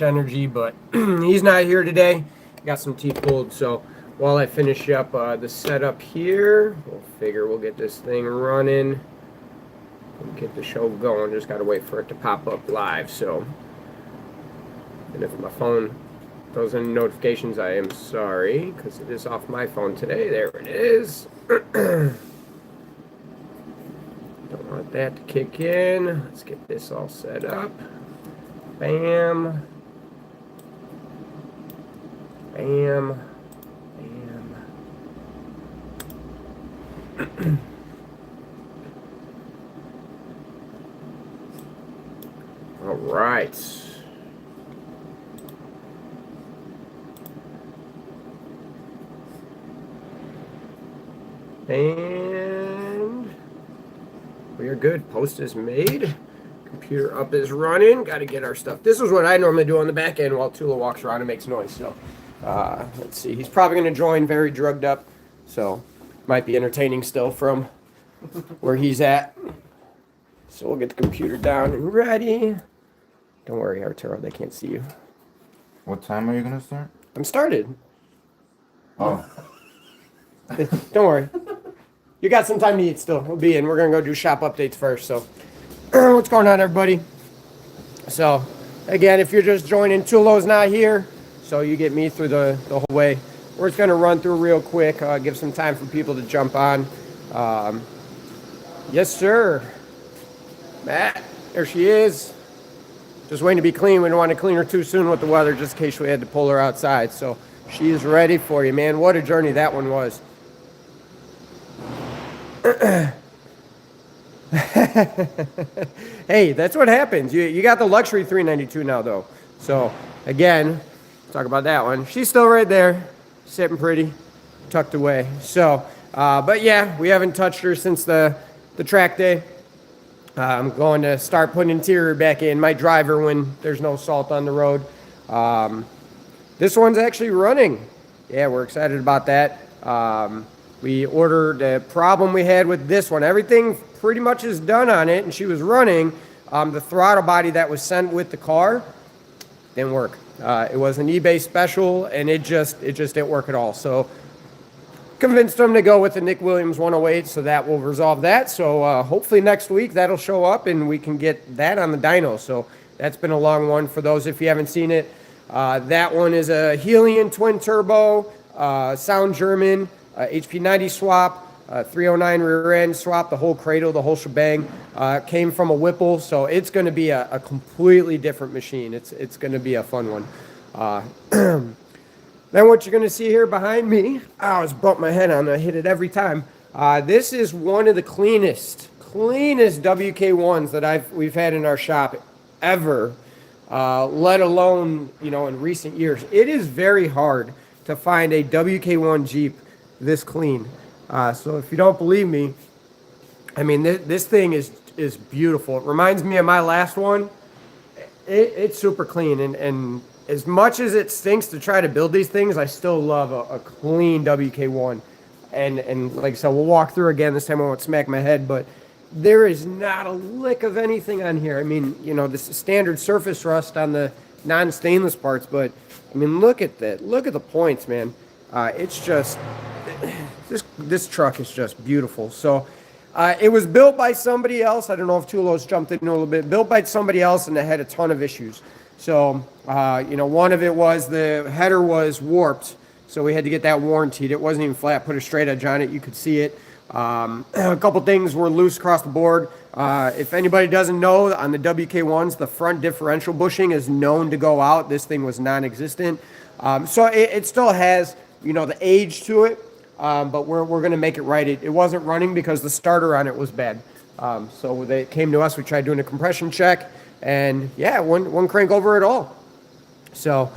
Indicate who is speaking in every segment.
Speaker 1: energy, but he's not here today. Got some teeth pulled, so while I finish up the setup here, we'll figure we'll get this thing running and get the show going. Just got to wait for it to pop up live. So, and if my phone those any notifications, I am sorry, because it is off my phone today. There it is. Don't want that to kick in. Let's get this all set up. Bam. Bam. Bam. All right. And we are good. Post is made. Computer up is running. Got to get our stuff. This is what I normally do on the back end while Tula walks around and makes noise. So let's see. He's probably going to join very drugged up. So might be entertaining still from where he's at. So we'll get the computer down and ready. Don't worry, Arturo. They can't see you.
Speaker 2: What time are you going to start?
Speaker 1: I'm started.
Speaker 2: Oh.
Speaker 1: Don't worry. You got some time to eat still. We'll be in. We're going to go do shop updates first. So what's going on, everybody? So again, if you're just joining, Tulo's not here. So you get me through the whole way. We're just going to run through real quick. Give some time for people to jump on. Yes, sir. Matt, there she is. Just waiting to be clean. We don't want to clean her too soon with the weather, just in case we had to pull her outside. So she is ready for you, man. What a journey that one was. Hey, that's what happens. You got the luxury 392 now, though. So, again, talk about that one. She's still right there, sitting pretty, tucked away. So, but yeah, we haven't touched her since the track day. I'm going to start putting interior back in. My driver when there's no salt on the road. This one's actually running. Yeah, we're excited about that. We ordered a problem we had with this one. Everything pretty much is done on it, and she was running. The throttle body that was sent with the car didn't work. It was an eBay special, and it just didn't work at all. So convinced them to go with the Nick Williams 108, so that will resolve that. So hopefully next week that'll show up, and we can get that on the dyno. So that's been a long one for those if you haven't seen it. That one is a Helion twin turbo, Sound German, HP 90 swap, 309 rear end swap, the whole cradle, the whole shebang. Came from a Whipple, so it's going to be a completely different machine. It's going to be a fun one. Then what you're going to see here behind me, I was bumped my head on. I hit it every time. This is one of the cleanest WK1s that we've had in our shop ever. Let alone, in recent years. It is very hard to find a WK1 Jeep this clean. So if you don't believe me, I mean, this thing is beautiful. It reminds me of my last one. It's super clean. And as much as it stinks to try to build these things, I still love a clean WK1. And like I said, we'll walk through again. This time I won't smack my head, but there is not a lick of anything on here. I mean, this is standard surface rust on the non-stainless parts, but I mean, look at that. Look at the points, man. It's just, this truck is just beautiful. So it was built by somebody else. I don't know if Tulo's jumped in a little bit. Built by somebody else, and it had a ton of issues. So, one of it was the header was warped, so we had to get that warranted. It wasn't even flat. Put a straight edge on it. You could see it. A couple things were loose across the board. If anybody doesn't know, on the WK1s, the front differential bushing is known to go out. This thing was non-existent. So it still has, the age to it, but we're going to make it right. It wasn't running because the starter on it was bad. So they came to us. We tried doing a compression check, and yeah, one crank over at all. So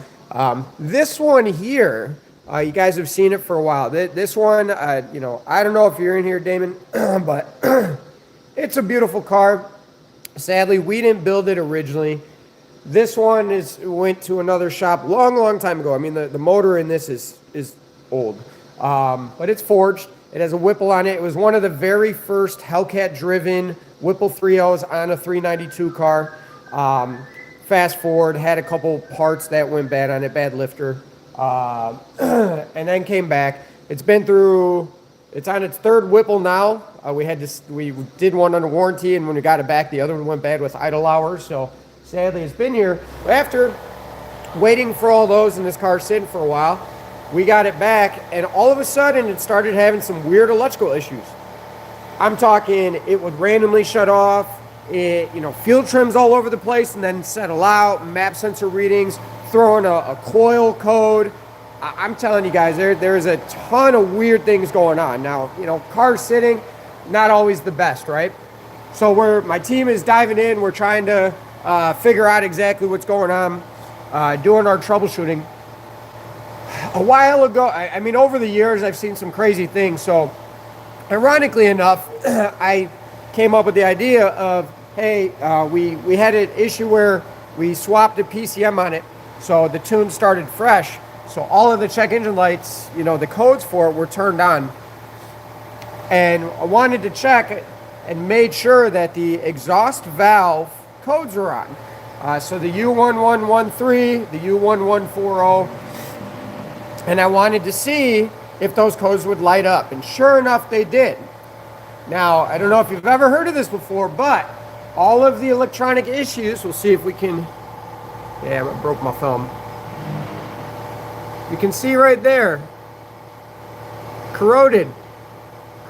Speaker 1: this one here, you guys have seen it for a while. This one, I don't know if you're in here, Damon, but it's a beautiful car. Sadly, we didn't build it originally. This one went to another shop long time ago. I mean, the motor in this is old, but it's forged. It has a Whipple on it. It was one of the very first Hellcat-driven Whipple 3.0s on a 392 car. Fast forward, had a couple parts that went bad on it, bad lifter, and then came back. It's been through, it's on its third Whipple now. We did one under warranty, and when we got it back, the other one went bad with idle hours. So sadly, it's been here. After waiting for all those, and this car sitting for a while, we got it back, and all of a sudden, it started having some weird electrical issues. I'm talking, it would randomly shut off. It, field trims all over the place and then settle out, map sensor readings, throwing a coil code. I'm telling you guys, there's a ton of weird things going on. Now, cars sitting, not always the best, right? So my team is diving in. We're trying to figure out exactly what's going on, doing our troubleshooting. A while ago, I mean, over the years, I've seen some crazy things. So, ironically enough, I came up with the idea of, hey, we had an issue where we swapped a PCM on it, so the tune started fresh. So all of the check engine lights, the codes for it were turned on. And I wanted to check and made sure that the exhaust valve codes were on. So the U1113, the U1140, and I wanted to see if those codes would light up. And sure enough, they did. Now, I don't know if you've ever heard of this before, but all of the electronic issues, we'll see if we can, yeah, I broke my thumb. You can see right there, corroded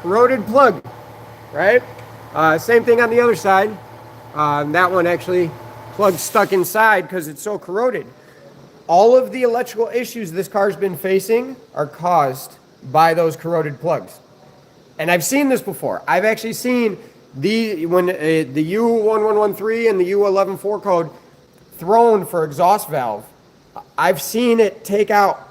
Speaker 1: plug, right? Same thing on the other side. That one actually, plug stuck inside because it's so corroded. All of the electrical issues this car's been facing are caused by those corroded plugs. And I've seen this before. I've actually seen the U1113 and the U114 code thrown for exhaust valve. I've seen it take out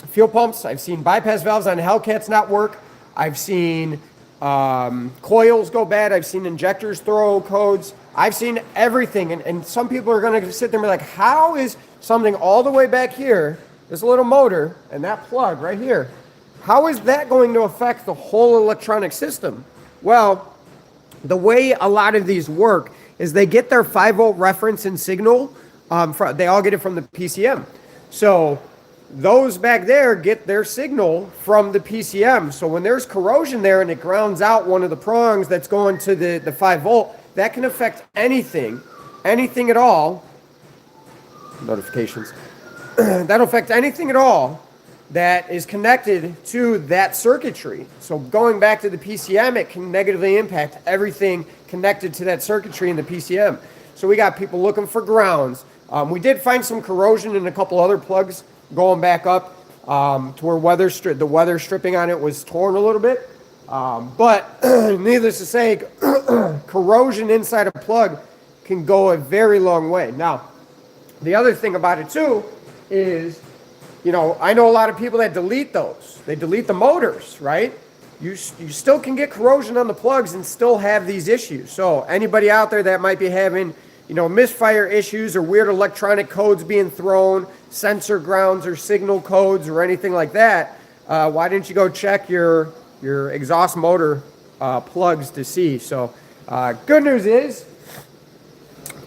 Speaker 1: fuel pumps. I've seen bypass valves on Hellcats not work. I've seen coils go bad. I've seen injectors throw codes. I've seen everything. And some people are going to sit there and be like, how is something all the way back here, this little motor, and that plug right here, how is that going to affect the whole electronic system? Well, the way a lot of these work is they get their 5-volt reference and signal. They all get it from the PCM. So those back there get their signal from the PCM. So when there's corrosion there and it grounds out one of the prongs that's going to the 5-volt, that can affect anything at all. Notifications. That'll affect anything at all that is connected to that circuitry. So going back to the PCM, it can negatively impact everything connected to that circuitry in the PCM. So we got people looking for grounds. We did find some corrosion in a couple other plugs going back up to where the weather stripping on it was torn a little bit. But needless to say, corrosion inside a plug can go a very long way. Now, the other thing about it too is, I know a lot of people that delete those. They delete the motors, right? You still can get corrosion on the plugs and still have these issues. So anybody out there that might be having, misfire issues or weird electronic codes being thrown, sensor grounds or signal codes or anything like that, why didn't you go check your exhaust motor plugs to see? So good news is,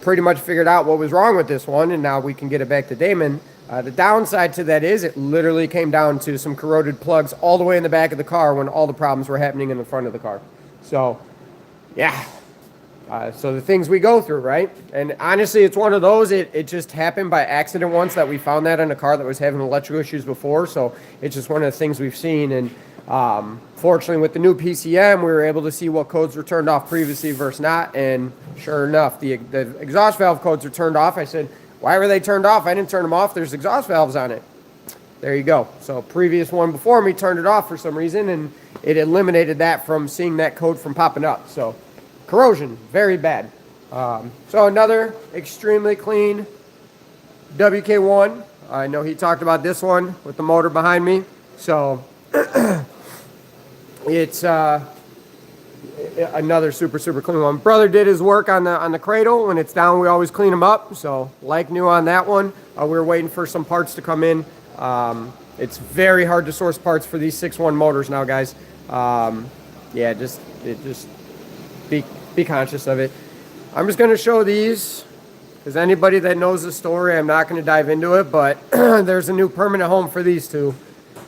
Speaker 1: pretty much figured out what was wrong with this one, and now we can get it back to Damon. The downside to that is it literally came down to some corroded plugs all the way in the back of the car when all the problems were happening in the front of the car. So, yeah. So the things we go through, right? And honestly, it's one of those, it just happened by accident once that we found that in a car that was having electrical issues before. So it's just one of the things we've seen. And fortunately, with the new PCM, we were able to see what codes were turned off previously versus not. And sure enough, the exhaust valve codes are turned off. I said, why were they turned off? I didn't turn them off. There's exhaust valves on it. There you go. So previous one before me turned it off for some reason, and it eliminated that from seeing that code from popping up. So corrosion, very bad. So another extremely clean WK1. I know he talked about this one with the motor behind me. So it's another super clean one. Brother did his work on the cradle. When it's down, we always clean them up. So like new on that one. We were waiting for some parts to come in. It's very hard to source parts for these 6.1 motors now, guys. Yeah, just be conscious of it. I'm just going to show these because anybody that knows the story, I'm not going to dive into it, but there's a new permanent home for these two.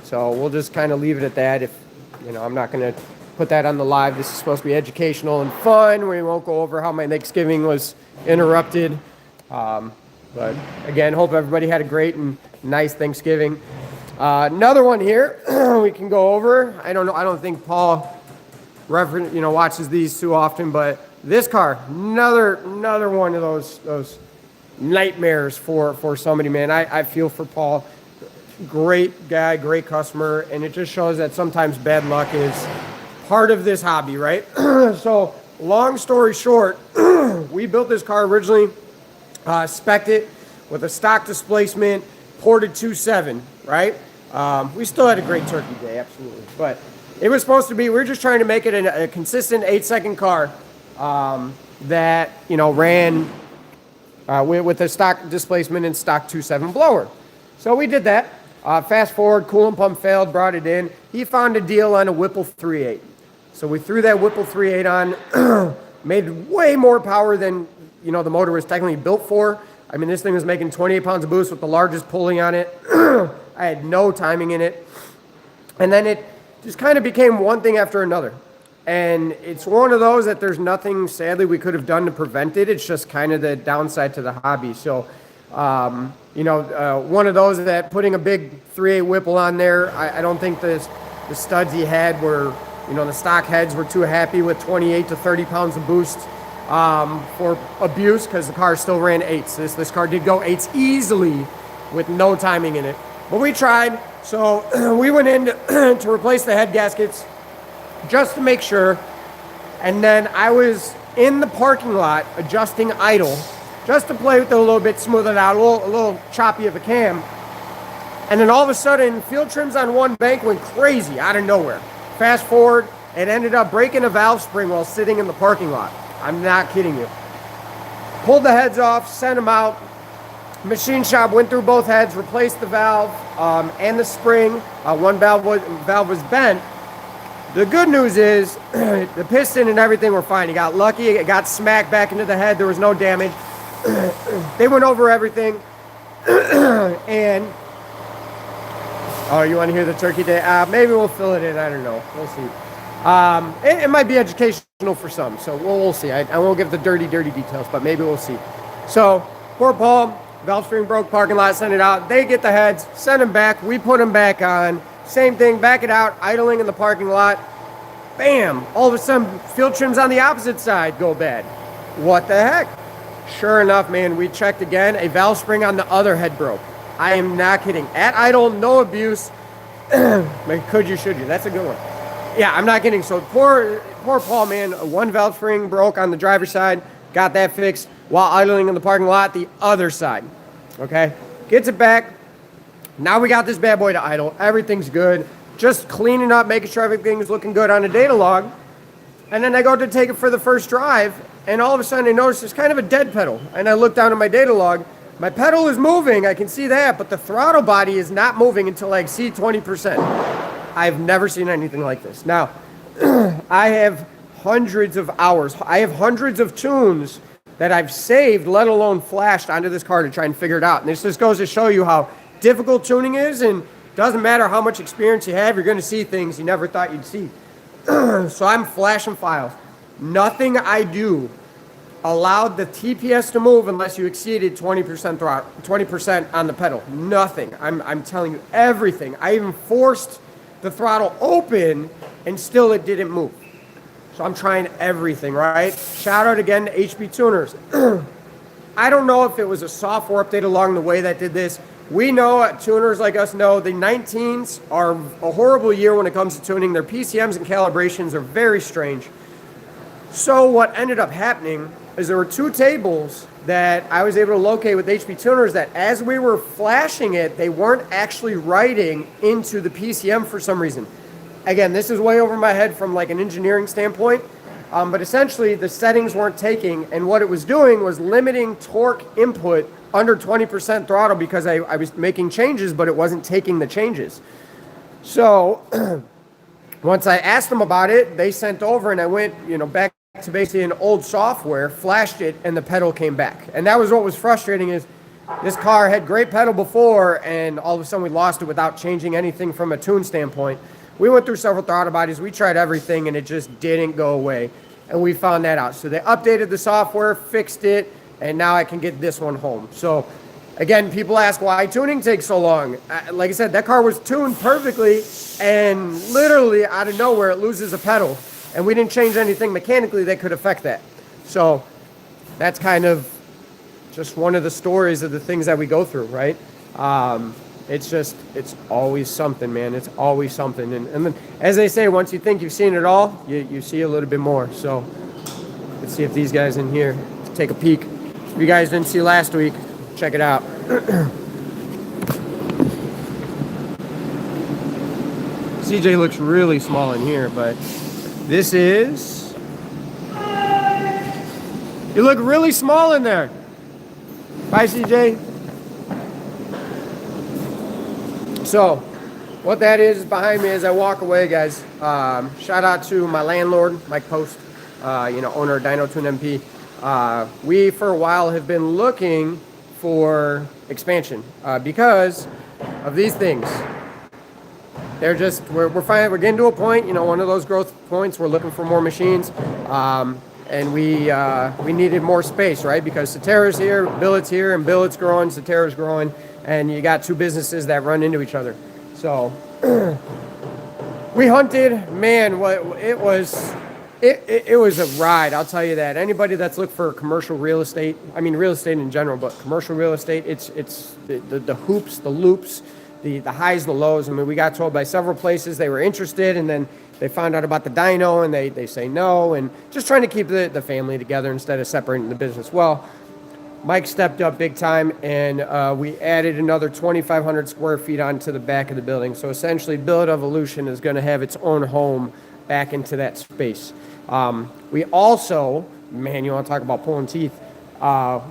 Speaker 1: So we'll just kind of leave it at that. If, I'm not going to put that on the live. This is supposed to be educational and fun. We won't go over how my Thanksgiving was interrupted. But again, hope everybody had a great and nice Thanksgiving. Another one here we can go over. I don't know. I don't think Paul watches these too often, but this car, another one of those nightmares for somebody, man. I feel for Paul. Great guy, great customer, and it just shows that sometimes bad luck is part of this hobby, right? So, long story short, we built this car originally, spec'd it with a stock displacement, ported 2.7, right? We still had a great turkey day, absolutely. But it was supposed to be, we were just trying to make it a consistent 8-second car that, ran with a stock displacement and stock 2.7 blower. So we did that. Fast forward, coolant pump failed, brought it in. He found a deal on a Whipple 3.8. So we threw that Whipple 3.8 on, made way more power than, the motor was technically built for. I mean, this thing was making 28 pounds of boost with the largest pulley on it. I had no timing in it. And then it just kind of became one thing after another. And it's one of those that there's nothing, sadly, we could have done to prevent it. It's just kind of the downside to the hobby. So, one of those that putting a big 3.8 Whipple on there, I don't think the studs he had were, the stock heads were too happy with 28 to 30 pounds of boost for abuse, because the car still ran 8s. This car did go 8s easily with no timing in it. But we tried, so we went in to replace the head gaskets just to make sure. And then I was in the parking lot adjusting idle just to play with it a little bit, smooth it out, a little choppy of a cam. And then all of a sudden, field trims on one bank went crazy out of nowhere. Fast forward, it ended up breaking a valve spring while sitting in the parking lot. I'm not kidding you. Pulled the heads off, sent them out. Machine shop went through both heads, replaced the valve and the spring. One valve was bent. The good news is the piston and everything were fine. He got lucky. It got smacked back into the head. There was no damage. They went over everything. And, oh, you want to hear the turkey day? Maybe we'll fill it in. I don't know. We'll see. It might be educational for some, so we'll see. I won't give the dirty details, but maybe we'll see. So, poor Paul, valve spring broke, parking lot, send it out. They get the heads, send them back. We put them back on. Same thing, back it out, idling in the parking lot. Bam! All of a sudden, field trims on the opposite side go bad. What the heck? Sure enough, man, we checked again. A valve spring on the other head broke. I am not kidding. At idle, no abuse. Man, could you, should you? That's a good one. Yeah, I'm not kidding. So poor Paul, man. One valve spring broke on the driver's side. Got that fixed while idling in the parking lot, the other side. Okay? Gets it back. Now we got this bad boy to idle. Everything's good. Just cleaning up, making sure everything's looking good on a data log. And then I go to take it for the first drive, and all of a sudden I notice there's kind of a dead pedal. And I look down at my data log. My pedal is moving, I can see that, but the throttle body is not moving until I exceed 20%. I've never seen anything like this. Now, I have hundreds of hours. I have hundreds of tunes that I've saved, let alone flashed onto this car to try and figure it out. And this just goes to show you how difficult tuning is, and doesn't matter how much experience you have, you're going to see things you never thought you'd see. So I'm flashing files. Nothing I do allowed the TPS to move unless you exceeded 20% throttle, 20% on the pedal. Nothing. I'm telling you everything. I even forced the throttle open and still it didn't move. So I'm trying everything, right? Shout out again to HB Tuners. I don't know if it was a software update along the way that did this. We know, tuners like us know, the 19s are a horrible year when it comes to tuning. Their PCMs and calibrations are very strange. So what ended up happening is there were two tables that I was able to locate with HB Tuners that as we were flashing it, they weren't actually writing into the PCM for some reason. Again, this is way over my head from like an engineering standpoint, but essentially the settings weren't taking, and what it was doing was limiting torque input under 20% throttle because I was making changes, but it wasn't taking the changes. So once I asked them about it, they sent over, and I went, back to basically an old software, flashed it, and the pedal came back. And that was what was frustrating is this car had great pedal before, and all of a sudden we lost it without changing anything from a tune standpoint. We went through several throttle bodies. We tried everything, and it just didn't go away. And we found that out. So they updated the software, fixed it, and now I can get this one home. So again, people ask why tuning takes so long. Like I said, that car was tuned perfectly, and literally out of nowhere, it loses a pedal. And we didn't change anything mechanically that could affect that. So that's kind of just one of the stories of the things that we go through, right? It's always something, man. It's always something. And then, as they say, once you think you've seen it all, you see a little bit more. So let's see if these guys in here take a peek. If you guys didn't see last week, check it out. CJ looks really small in here, but this is... You look really small in there. Bye, CJ. So, what that is behind me as I walk away, guys. Shout out to my landlord, Mike Post, owner of Dyno Tune MP. We, for a while, have been looking for expansion because of these things. They're just, we're fine. We're getting to a point, one of those growth points. We're looking for more machines, and we needed more space, right? Because Satera's here, Billet's here, and Billet's growing, Satera's growing, and you got two businesses that run into each other. So we hunted, man. It was a ride. I'll tell you that. Anybody that's looking for commercial real estate, I mean real estate in general, but commercial real estate, it's the hoops, the loops. The highs, the lows. I mean, we got told by several places they were interested, and then they found out about the dyno, and they say no, and just trying to keep the family together instead of separating the business. Well, Mike stepped up big time, and we added another 2,500 square feet onto the back of the building. So essentially, Billet Evolution is going to have its own home back into that space. We also, man, you want to talk about pulling teeth,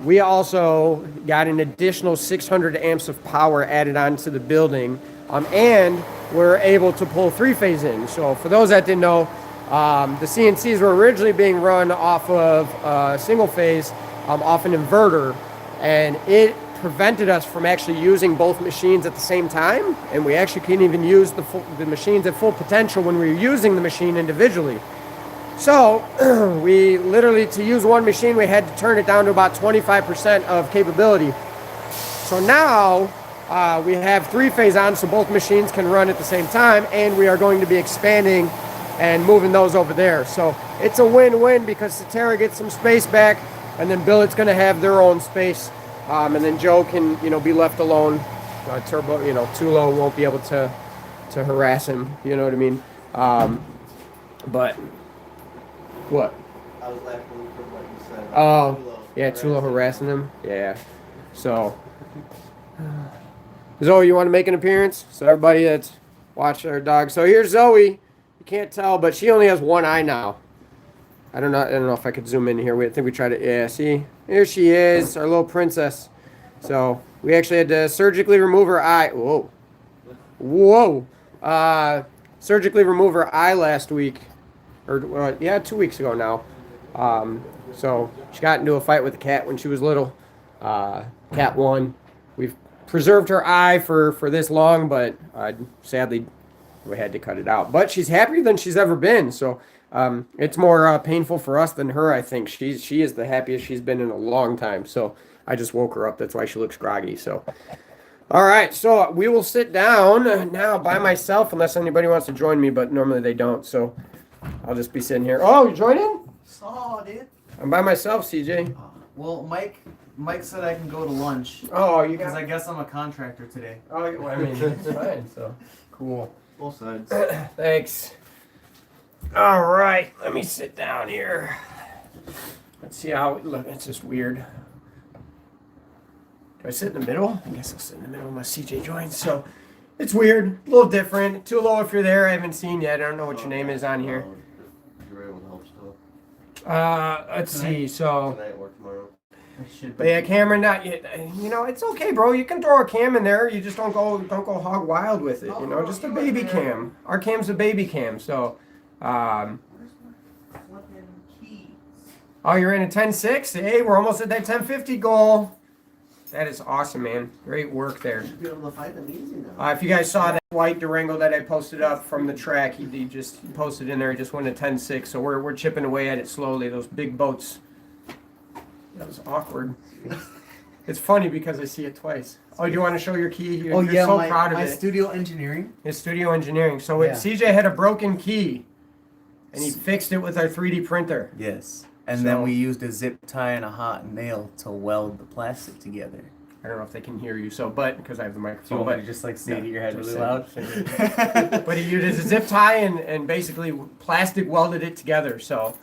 Speaker 1: we also got an additional 600 amps of power added onto the building, and we're able to pull three-phase in. So for those that didn't know, the CNCs were originally being run off of single-phase, off an inverter, and it prevented us from actually using both machines at the same time, and we actually couldn't even use the machines at full potential when we were using the machine individually. So we literally, to use one machine, we had to turn it down to about 25% of capability. So now we have three-phase on, so both machines can run at the same time, and we are going to be expanding and moving those over there. So it's a win-win because Satera gets some space back, and then Billet's going to have their own space, and then Joe can, be left alone. Tulo won't be able to harass him. You know what I mean? But. What?
Speaker 3: I was laughing from what you said.
Speaker 1: Oh, yeah, Tulo harassing him. Yeah. So, Zoe, you want to make an appearance? So everybody that's watching our dog. So here's Zoe. You can't tell, but she only has one eye now. I don't know if I could zoom in here. I think we tried to. Yeah, see, here she is, our little princess. So we actually had to surgically remove her eye. Whoa. Surgically remove her eye last week. Or 2 weeks ago now. So she got into a fight with a cat when she was little. Cat won. We've preserved her eye for this long, but sadly we had to cut it out. But she's happier than she's ever been. So it's more painful for us than her, I think. She is the happiest she's been in a long time. So I just woke her up. That's why she looks groggy. So. All right, so we will sit down now by myself unless anybody wants to join me, but normally they don't. So I'll just be sitting here. Oh, you joining?
Speaker 3: Oh, dude.
Speaker 1: I'm by myself, CJ.
Speaker 3: Well, Mike said I can go to lunch.
Speaker 1: Oh, you
Speaker 3: Because
Speaker 1: got...
Speaker 3: I guess I'm a contractor today.
Speaker 1: Oh, well, I mean, it's fine, so. Cool.
Speaker 3: Both sides.
Speaker 1: Thanks. All right, let me sit down here. Let's see how it looks. It's just weird. Do I sit in the middle? I guess I'll sit in the middle unless CJ joins. So it's weird, a little different. Too low if you're there. I haven't seen yet. I don't know what your name is on here.
Speaker 3: You're able to help still.
Speaker 1: Let's see. So,
Speaker 3: Tonight or tomorrow.
Speaker 1: but yeah, Cameron, not yet. It's okay, bro. You can throw a cam in there. You just don't go hog wild with it. Just a baby cam. Our cam's a baby cam. So,
Speaker 3: Where's my flipping key?
Speaker 1: Oh, you're in a 10.6? Hey, we're almost at that 10.50 goal. That is awesome, man. Great work there.
Speaker 3: Should be able to fight them easy now.
Speaker 1: If you guys saw that white Durango that I posted up from the track, he just posted in there. He just went a 10.6. So we're chipping away at it slowly. Those big boats. That was awkward. It's funny because I see it twice. Oh, do you want to show your key? You're so proud of
Speaker 3: my
Speaker 1: it.
Speaker 3: studio engineering.
Speaker 1: His studio engineering. So
Speaker 3: Yeah.
Speaker 1: CJ had a broken key, and he fixed it with our 3D printer.
Speaker 3: Yes. And
Speaker 1: So-
Speaker 3: then we used a zip tie and a hot nail to weld the plastic together.
Speaker 1: I don't know if they can hear you, because I have the
Speaker 3: Do you
Speaker 1: microphone.
Speaker 3: want me
Speaker 1: But
Speaker 3: to just like say it to your head
Speaker 1: just
Speaker 3: really
Speaker 1: say-
Speaker 3: loud?
Speaker 1: But he used a zip tie and basically plastic welded it together. So,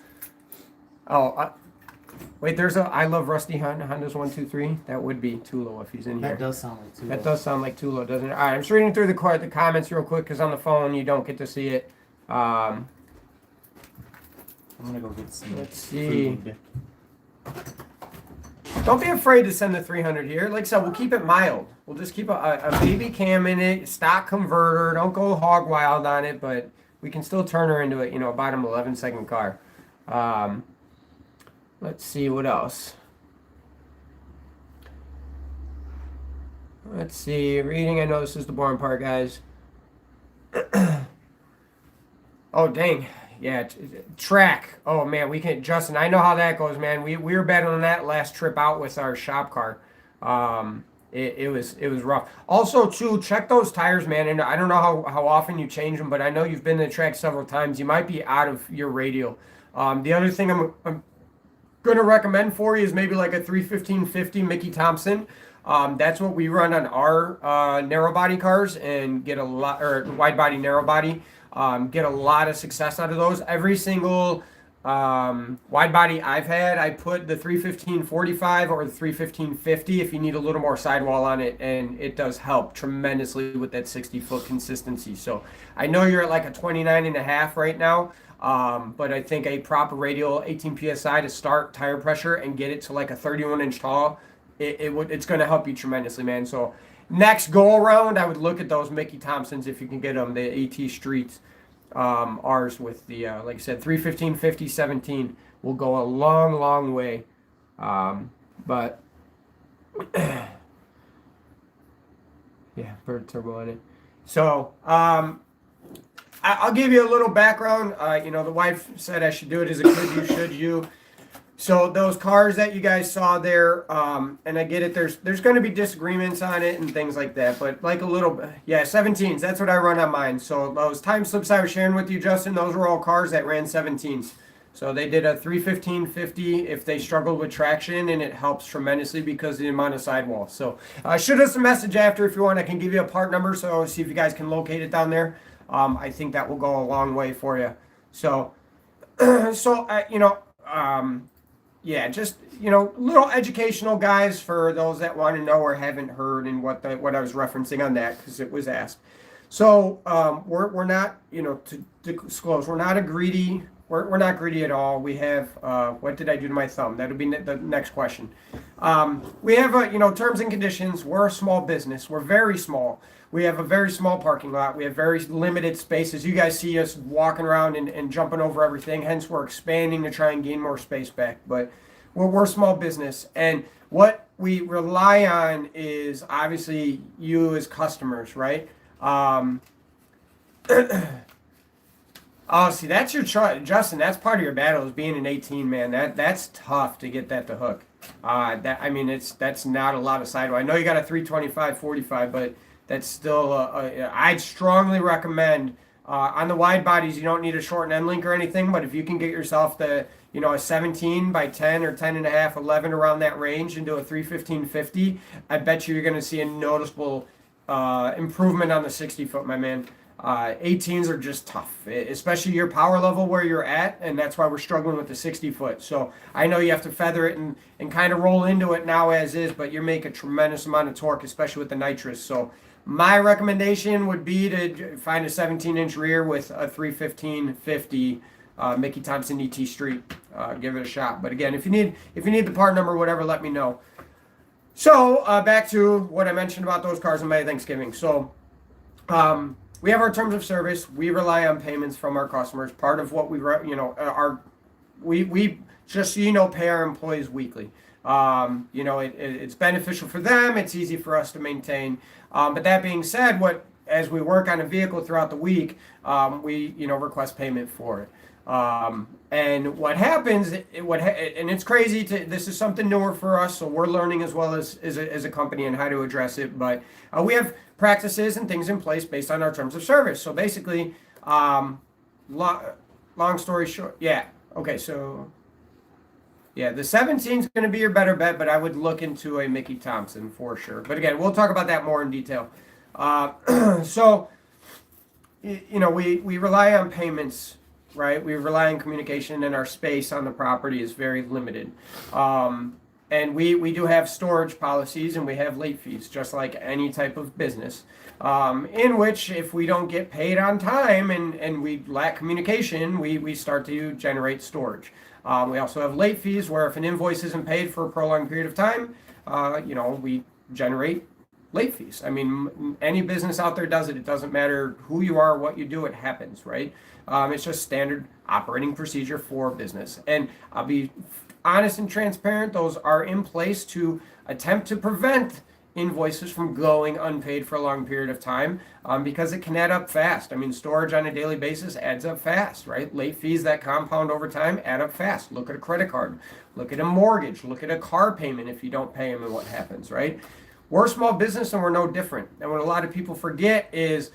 Speaker 1: wait, there's I love Rusty Honda's 123. That would be Tulo if he's in here.
Speaker 3: That does sound like too.
Speaker 1: That does sound like Tulo, doesn't it? All right, I'm just reading through the comments real quick because on the phone you don't get to see it.
Speaker 3: I'm gonna go get some.
Speaker 1: Let's see.
Speaker 3: food.
Speaker 1: Don't be afraid to send the 300 here. Like I said, we'll keep it mild. We'll just keep a baby cam in it, stock converter. Don't go hog wild on it, but we can still turn her into a bottom 11-second car. Let's see what else. Let's see. Reading. I know this is the boring part, guys. Oh, dang. Yeah, track. Oh, man, Justin, I know how that goes, man. We were battling that last trip out with our shop car. It was rough. Also, too, check those tires, man. And I don't know how often you change them, but I know you've been to the track several times. You might be out of your radial. The other thing I'm going to recommend for you is maybe like a 315/50 Mickey Thompson. That's what we run on our narrow body cars and get a lot, or wide body, narrow body. Get a lot of success out of those. Every single wide body I've had, I put the 315/45 or the 315/50 if you need a little more sidewall on it, and it does help tremendously with that 60-foot consistency. So I know you're at like a 29.5 right now, but I think a proper radial 18 psi to start tire pressure and get it to like a 31-inch tall, it's going to help you tremendously, man. So next go around, I would look at those Mickey Thompsons if you can get them, the AT Streets. Ours with the like I said, 315/50 17 will go a long way. But yeah, bird turbo on it. So I'll give you a little background. The wife said I should do it as a kid. You should. So those cars that you guys saw there, and I get it, there's going to be disagreements on it and things like that, but like a little, 17s, that's what I run on mine. So those time slips I was sharing with you, Justin, those were all cars that ran 17s. So they did a 315/50 if they struggled with traction, and it helps tremendously because of the amount of sidewall. So shoot us a message after if you want. I can give you a part number, so see if you guys can locate it down there. I think that will go a long way for you. So, just little educational, guys, for those that want to know or haven't heard, and what I was referencing on that because it was asked. So we're not, to disclose, we're not a greedy. We're not greedy at all. We have what did I do to my thumb? That'll be the next question. We have terms and conditions. We're a small business. We're very small. We have a very small parking lot. We have very limited spaces. You guys see us walking around and jumping over everything. Hence, we're expanding to try and gain more space back. But we're a small business. And what we rely on is obviously you as customers, right? Oh, see, that's your choice. Justin, that's part of your battle is being an 18, man. That's tough to get that to hook. That's not a lot of sidewall. I know you got a 325/45, but that's still, I'd strongly recommend, on the wide bodies, you don't need a short end link or anything, but if you can get yourself a 17 by 10 or 10.5, 11 around that range into a 315/50, I bet you're going to see a noticeable improvement on the 60-foot, my man. 18s are just tough, especially your power level where you're at, and that's why we're struggling with the 60-foot. So I know you have to feather it and kind of roll into it now as is, but you make a tremendous amount of torque, especially with the nitrous. So my recommendation would be to find a 17-inch rear with a 315/50 Mickey Thompson ET Street. Give it a shot. But again, if you need the part number, whatever, let me know. So back to what I mentioned about those cars on May Thanksgiving. So we have our terms of service. We rely on payments from our customers. Part of what we just so you know, pay our employees weekly. It's beneficial for them. It's easy for us to maintain. But that being said, as we work on a vehicle throughout the week, we request payment for it. And what happens, and it's crazy this is something newer for us, so we're learning as well as a company and how to address it. But we have practices and things in place based on our terms of service. So basically, long story short, yeah. Okay, so yeah, the 17 is going to be your better bet, but I would look into a Mickey Thompson for sure. But again, we'll talk about that more in detail. So, we rely on payments, right? We rely on communication, and our space on the property is very limited. And we do have storage policies, and we have late fees, just like any type of business, in which if we don't get paid on time and we lack communication, we start to generate storage. We also have late fees where if an invoice isn't paid for a prolonged period of time, we generate late fees. I mean, any business out there does it. It doesn't matter who you are, what you do, it happens, right? It's just standard operating procedure for business. And I'll be honest and transparent, those are in place to attempt to prevent invoices from going unpaid for a long period of time, because it can add up fast. I mean, storage on a daily basis adds up fast, right? Late fees that compound over time add up fast. Look at a credit card, look at a mortgage, look at a car payment if you don't pay them and what happens, right? We're a small business and we're no different. And what a lot of people forget is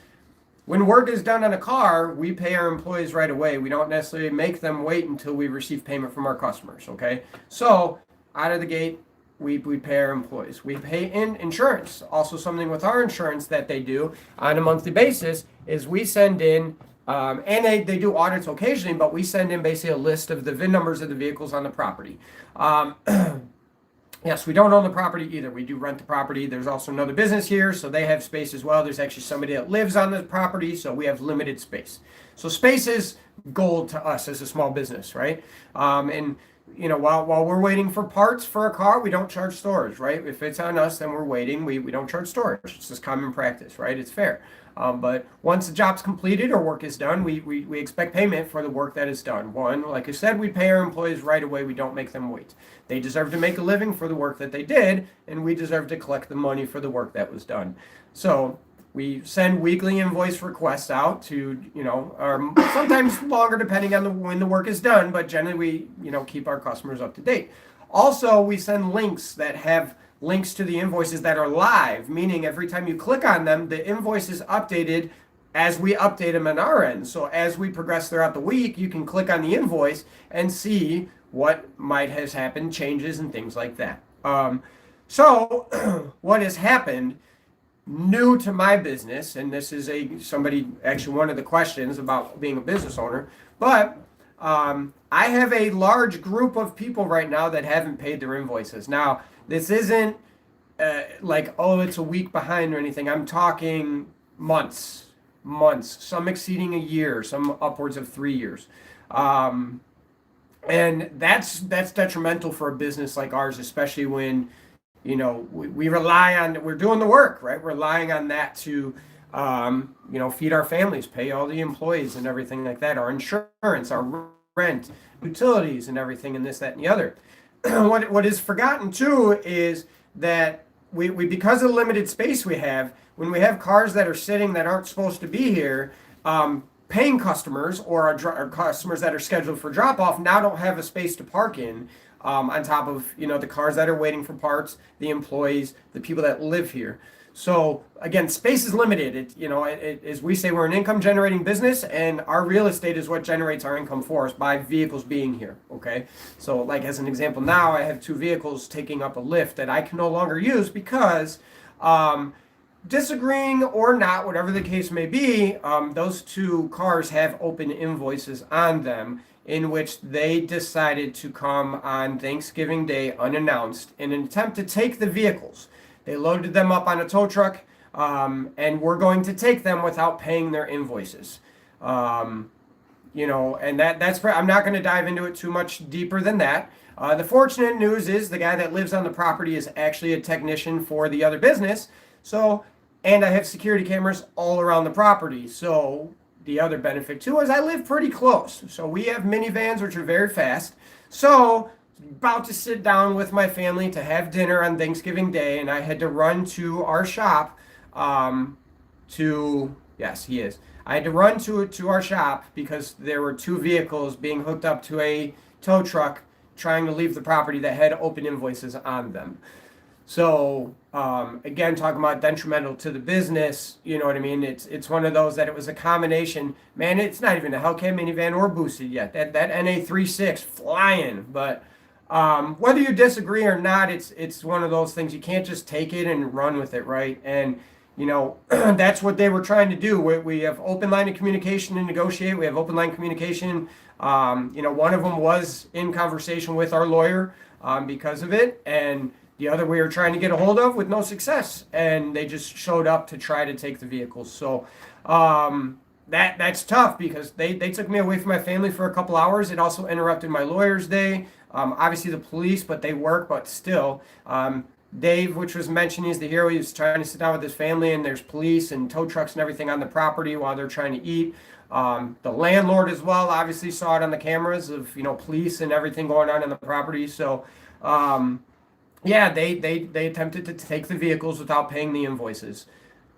Speaker 1: when work is done on a car, we pay our employees right away. We don't necessarily make them wait until we receive payment from our customers, okay? So out of the gate, we pay our employees. We pay in insurance. Also something with our insurance that they do on a monthly basis is we send in, and they do audits occasionally, but we send in basically a list of the VIN numbers of the vehicles on the property. Yes, we don't own the property either. We do rent the property. There's also another business here, so they have space as well. There's actually somebody that lives on the property, so we have limited space. So space is gold to us as a small business, right? And while we're waiting for parts for a car, we don't charge storage, right? If it's on us, then we're waiting. We don't charge storage. It's just common practice, right? It's fair. But once the job's completed or work is done, we expect payment for the work that is done. One, like I said, we pay our employees right away. We don't make them wait. They deserve to make a living for the work that they did, and we deserve to collect the money for the work that was done. So we send weekly invoice requests out to, or sometimes longer depending on when the work is done, but generally we, keep our customers up to date. Also, we send links that have links to the invoices that are live, meaning every time you click on them, the invoice is updated as we update them on our end. So as we progress throughout the week, you can click on the invoice and see what might has happened, changes and things like that. So what has happened new to my business, and this is actually one of the questions about being a business owner, but I have a large group of people right now that haven't paid their invoices. Now, this isn't it's a week behind or anything. I'm talking months, some exceeding a year, some upwards of 3 years. And that's detrimental for a business like ours, especially when, we rely on, we're doing the work, right? We're relying on that to, feed our families, pay all the employees and everything like that, our insurance, our rent, utilities and everything and this, that, and the other. What is forgotten too is that we because of the limited space we have, when we have cars that are sitting that aren't supposed to be here, paying customers or our customers that are scheduled for drop off now don't have a space to park in, on top of the cars that are waiting for parts, the employees, the people that live here. So again, space is limited. As we say, we're an income generating business, and our real estate is what generates our income for us by vehicles being here. Okay, so like as an example, now I have 2 vehicles taking up a lift that I can no longer use because, disagreeing or not, whatever the case may be, those 2 cars have open invoices on them in which they decided to come on Thanksgiving Day unannounced in an attempt to take the vehicles. They loaded them up on a tow truck, and we're going to take them without paying their invoices. And that's I'm not going to dive into it too much deeper than that. The fortunate news is the guy that lives on the property is actually a technician for the other business. And I have security cameras all around the property. So the other benefit too is I live pretty close. So we have minivans, which are very fast. So, about to sit down with my family to have dinner on Thanksgiving Day, and I had to run to our shop. Yes, he is. I had to run to our shop because there were two vehicles being hooked up to a tow truck trying to leave the property that had open invoices on them. So again, talking about detrimental to the business, you know what I mean? It's one of those that it was a combination. Man, it's not even a Hellcat minivan or boosted yet. That NA36 flying. But whether you disagree or not, it's one of those things. You can't just take it and run with it, right? And you know that's what they were trying to do. We have open line of communication to negotiate. We have open line communication. You know, one of them was in conversation with our lawyer because of it, and the other we were trying to get a hold of with no success, and they just showed up to try to take the vehicles. So that's tough because they took me away from my family for a couple hours. It also interrupted my lawyer's day. Obviously the police, but they work, but still. Dave, which was mentioned, he's the hero. He was trying to sit down with his family, and there's police and tow trucks and everything on the property while they're trying to eat. The landlord as well obviously saw it on the cameras of, you know, police and everything going on the property. So yeah, they attempted to take the vehicles without paying the invoices.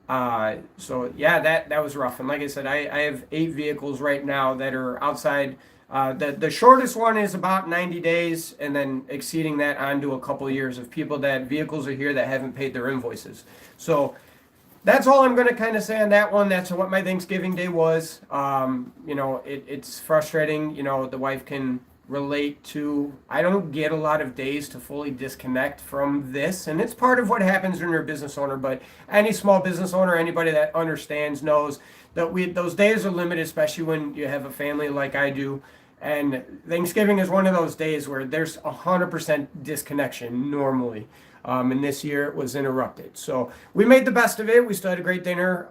Speaker 1: So yeah, that was rough. And like I said, I have 8 vehicles right now that are outside. The shortest one is about 90 days, and then exceeding that onto a couple of years of people that vehicles are here that haven't paid their invoices. So that's all I'm going to kind of say on that one. That's what my Thanksgiving Day was. You know, it's frustrating. You know, the wife can relate to. I don't get a lot of days to fully disconnect from this, and it's part of what happens when you're a business owner. But any small business owner, anybody that understands, knows that those days are limited, especially when you have a family like I do. And Thanksgiving is one of those days where there's 100% disconnection normally. And this year it was interrupted. So we made the best of it. We still had a great dinner.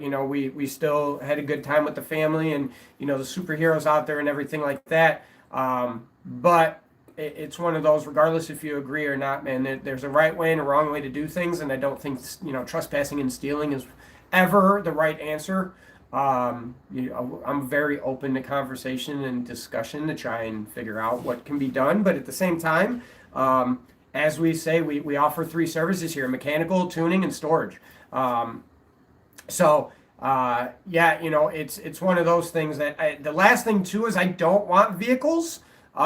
Speaker 1: You know, we still had a good time with the family and, you know, the superheroes out there and everything like that. But it's one of those, regardless if you agree or not, man, there's a right way and a wrong way to do things. And I don't think, you know, trespassing and stealing is ever the right answer. You know, I'm very open to conversation and discussion to try and figure out what can be done. But at the same time, as we say, we offer 3 services here: mechanical, tuning, and storage. Yeah, you know, it's one of those things that the last thing too is I don't want vehicles. You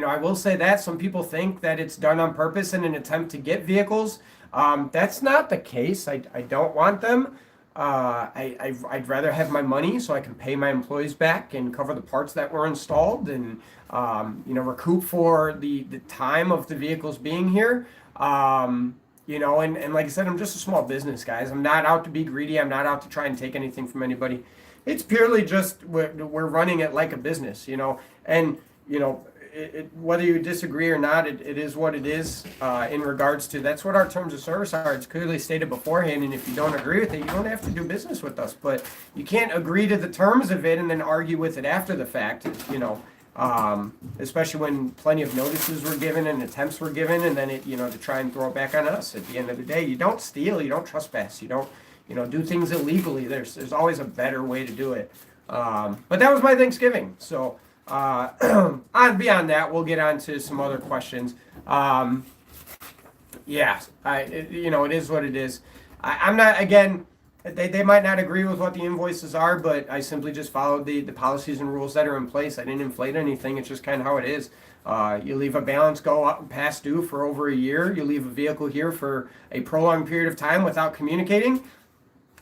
Speaker 1: know, I will say that some people think that it's done on purpose in an attempt to get vehicles. That's not the case. I don't want them. I'd rather have my money so I can pay my employees back and cover the parts that were installed and, you know, recoup for the time of the vehicles being here. You know, and like I said, I'm just a small business, guys. I'm not out to be greedy. I'm not out to try and take anything from anybody. It's purely just we're running it like a business, you know, and, you know, whether you disagree or not, it is what it is in regards to that's what our terms of service are. It's clearly stated beforehand, and if you don't agree with it, you don't have to do business with us. But you can't agree to the terms of it and then argue with it after the fact, you know, especially when plenty of notices were given and attempts were given, and then it, you know, to try and throw it back on us. At the end of the day, you don't steal, you don't trespass, you don't, you know, do things illegally. There's always a better way to do it. But that was my Thanksgiving, so. Beyond that, we'll get on to some other questions. Yeah, you know, it is what it is. I'm not, again, they might not agree with what the invoices are, but I simply just followed the policies and rules that are in place. I didn't inflate anything. It's just kind of how it is. You leave a balance go up past due for over a year. You leave a vehicle here for a prolonged period of time without communicating.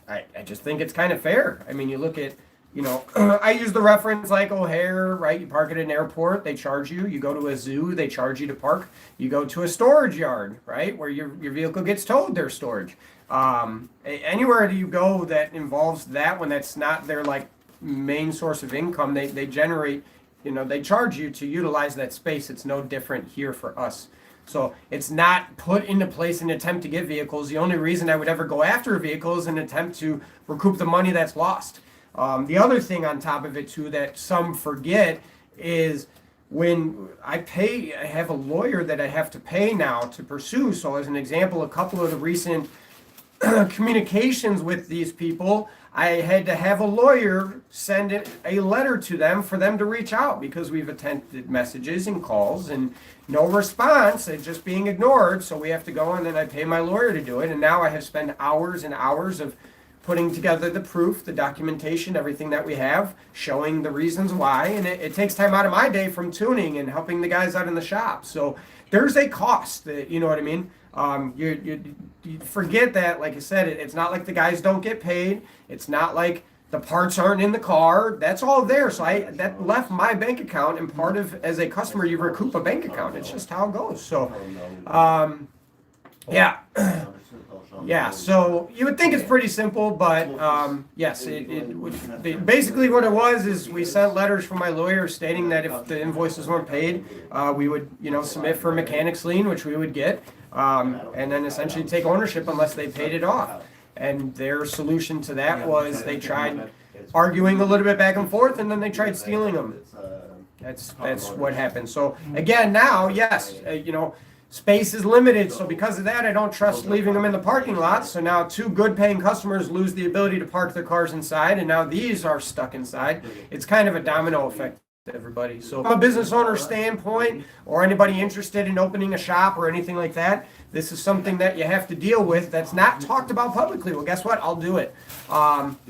Speaker 1: I just think it's kind of fair. I mean, you look at, you know, I use the reference like O'Hare, right? You park at an airport, they charge you. You go to a zoo, they charge you to park. You go to a storage yard, right, where your vehicle gets towed, their storage. Anywhere you go that involves that, when that's not their like main source of income, they generate, you know, they charge you to utilize that space. It's no different here for us. So it's not put into place in an attempt to get vehicles. The only reason I would ever go after a vehicle is an attempt to recoup the money that's lost. The other thing on top of it too that some forget is when I have a lawyer that I have to pay now to pursue. So as an example, a couple of the recent communications with these people, I had to have a lawyer send a letter to them for them to reach out because we've attempted messages and calls and no response and just being ignored. So we have to go and then I pay my lawyer to do it. And now I have spent hours and hours of putting together the proof, the documentation, everything that we have, showing the reasons why. And it takes time out of my day from tuning and helping the guys out in the shop. So there's a cost, you know what I mean? You forget that, like I said, it's not like the guys don't get paid. It's not like the parts aren't in the car. That's all there. So that left my bank account, and part of, as a customer, you recoup a bank account. It's just how it goes. So, yeah. Yeah, so you would think it's pretty simple, but yes, basically what it was is we sent letters from my lawyer stating that if the invoices weren't paid, we would, submit for mechanics lien, which we would get, and then essentially take ownership unless they paid it off. And their solution to that was they tried arguing a little bit back and forth, and then they tried stealing them. That's what happened. So again, now, yes, space is limited, so because of that, I don't trust leaving them in the parking lot. So now 2 good paying customers lose the ability to park their cars inside, and now these are stuck inside. It's kind of a domino effect to everybody. So from a business owner standpoint, or anybody interested in opening a shop or anything like that, this is something that you have to deal with that's not talked about publicly. Well, guess what? I'll do it.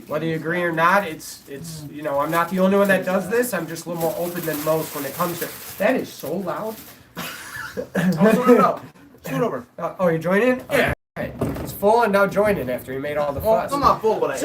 Speaker 1: Whether you agree or not, it's I'm not the only one that does this. I'm just a little more open than most when it comes to that. Is so loud.
Speaker 3: Scoot over.
Speaker 1: Oh, you're joining? Yeah. Okay. It's full and now joining after he made all the fuss.
Speaker 3: I'm not full, but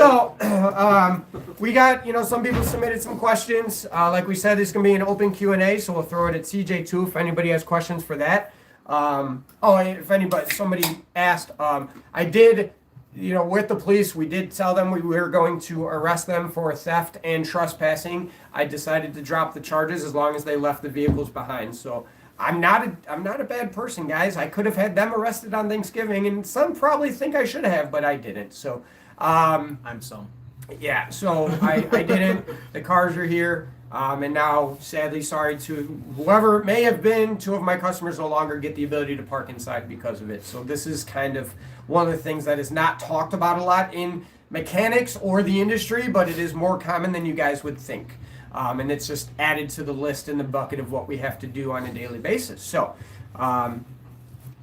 Speaker 1: We got, some people submitted some questions. Like we said, this is going to be an open Q&A, so we'll throw it at CJ too if anybody has questions for that. If somebody asked, I did, with the police, we did tell them we were going to arrest them for theft and trespassing. I decided to drop the charges as long as they left the vehicles behind. So I'm not a bad person, guys. I could have had them arrested on Thanksgiving, and some probably think I should have, but I didn't. So,
Speaker 3: I'm some.
Speaker 1: Yeah, so I didn't. The cars are here, and now, sadly, sorry to whoever it may have been, 2 of my customers no longer get the ability to park inside because of it. So this is kind of one of the things that is not talked about a lot in mechanics or the industry, but it is more common than you guys would think. And it's just added to the list in the bucket of what we have to do on a daily basis. So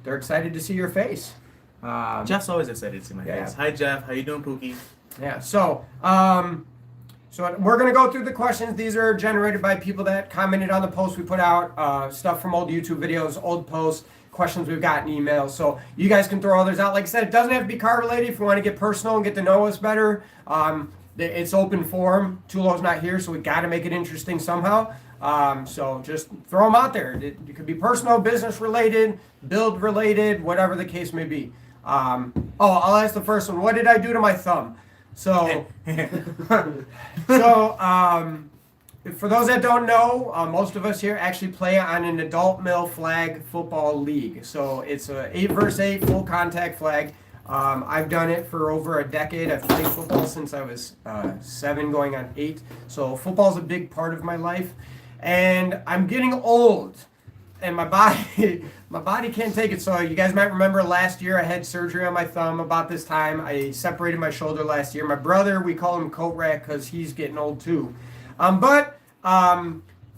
Speaker 1: they're excited to see your face.
Speaker 3: Jeff's always excited to see my face. Hi, Jeff. How you doing, Pookie?
Speaker 1: Yeah. So we're gonna go through the questions. These are generated by people that commented on the post we put out, stuff from old YouTube videos, old posts, questions we've gotten emails. So you guys can throw others out. Like I said, it doesn't have to be car related. If you want to get personal and get to know us better, it's open forum. Tulo's not here, so we got to make it interesting somehow. So just throw them out there. It could be personal, business related, build related, whatever the case may be. I'll ask the first one. What did I do to my thumb? So, for those that don't know, most of us here actually play on an adult male flag football league. So it's a 8-versus-8 full contact flag. I've done it for over a decade. I've played football since I was 7 going on 8. So football is a big part of my life. And I'm getting old. And my body can't take it. So you guys might remember last year I had surgery on my thumb about this time. I separated my shoulder last year. My brother, we call him Coat Rack because he's getting old too.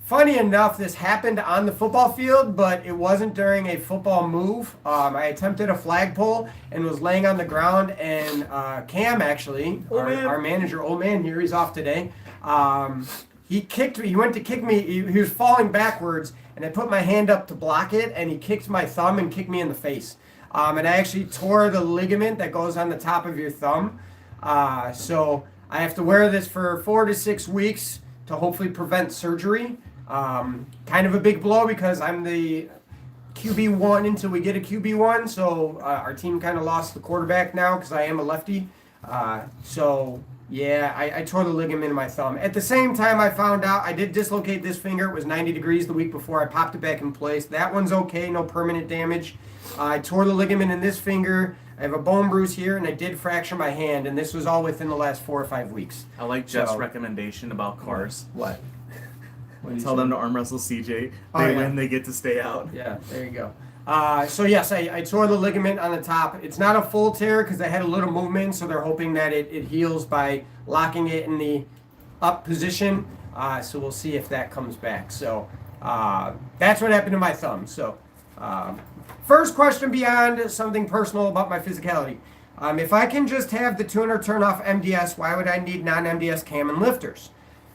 Speaker 1: Funny enough, this happened on the football field, but it wasn't during a football move. I attempted a flagpole and was laying on the ground, and Cam, actually, our manager, old man here, he's off today, he kicked me. He went to kick me. He was falling backwards, and I put my hand up to block it, and he kicked my thumb and kicked me in the face. And I actually tore the ligament that goes on the top of your thumb. So I have to wear this for 4 to 6 weeks to hopefully prevent surgery. Kind of a big blow because I'm the QB1 until we get a QB1. So our team kind of lost the quarterback now because I am a lefty. I tore the ligament in my thumb. At the same time, I found out I did dislocate this finger. It was 90 degrees the week before. I popped it back in place. That one's okay, no permanent damage. I tore the ligament in this finger. I have a bone bruise here, and I did fracture my hand, and this was all within the last 4 or 5 weeks.
Speaker 3: I like Jeff's recommendation about cars.
Speaker 1: What?
Speaker 3: Tell them to arm wrestle CJ. They win, they get to stay out.
Speaker 1: Yeah, there you go. So yes, I tore the ligament on the top. It's not a full tear because I had a little movement, so they're hoping that it heals by locking it in the up position. So we'll see if that comes back. So that's what happened to my thumb. So first question beyond something personal about my physicality. If I can just have the tuner turn off MDS, why would I need non-MDS cam and lifters?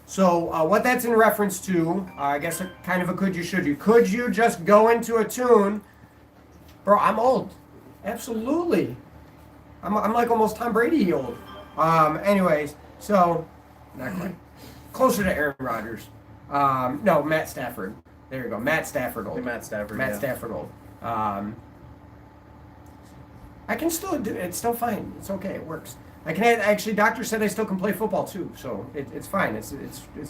Speaker 1: So what that's in reference to, I guess a kind of a could you, should you. Could you just go into a tune? Bro, I'm old. Absolutely. I'm like almost Tom Brady old. Anyways, so, not quite. Closer to Aaron Rodgers. No, Matt Stafford. There you go. Matt Stafford old.
Speaker 3: Matt Stafford.
Speaker 1: Matt
Speaker 3: yeah.
Speaker 1: Stafford old. I can still do it. It's still fine. It's okay. It works. I can actually. Doctor said I still can play football too, so it's fine. It's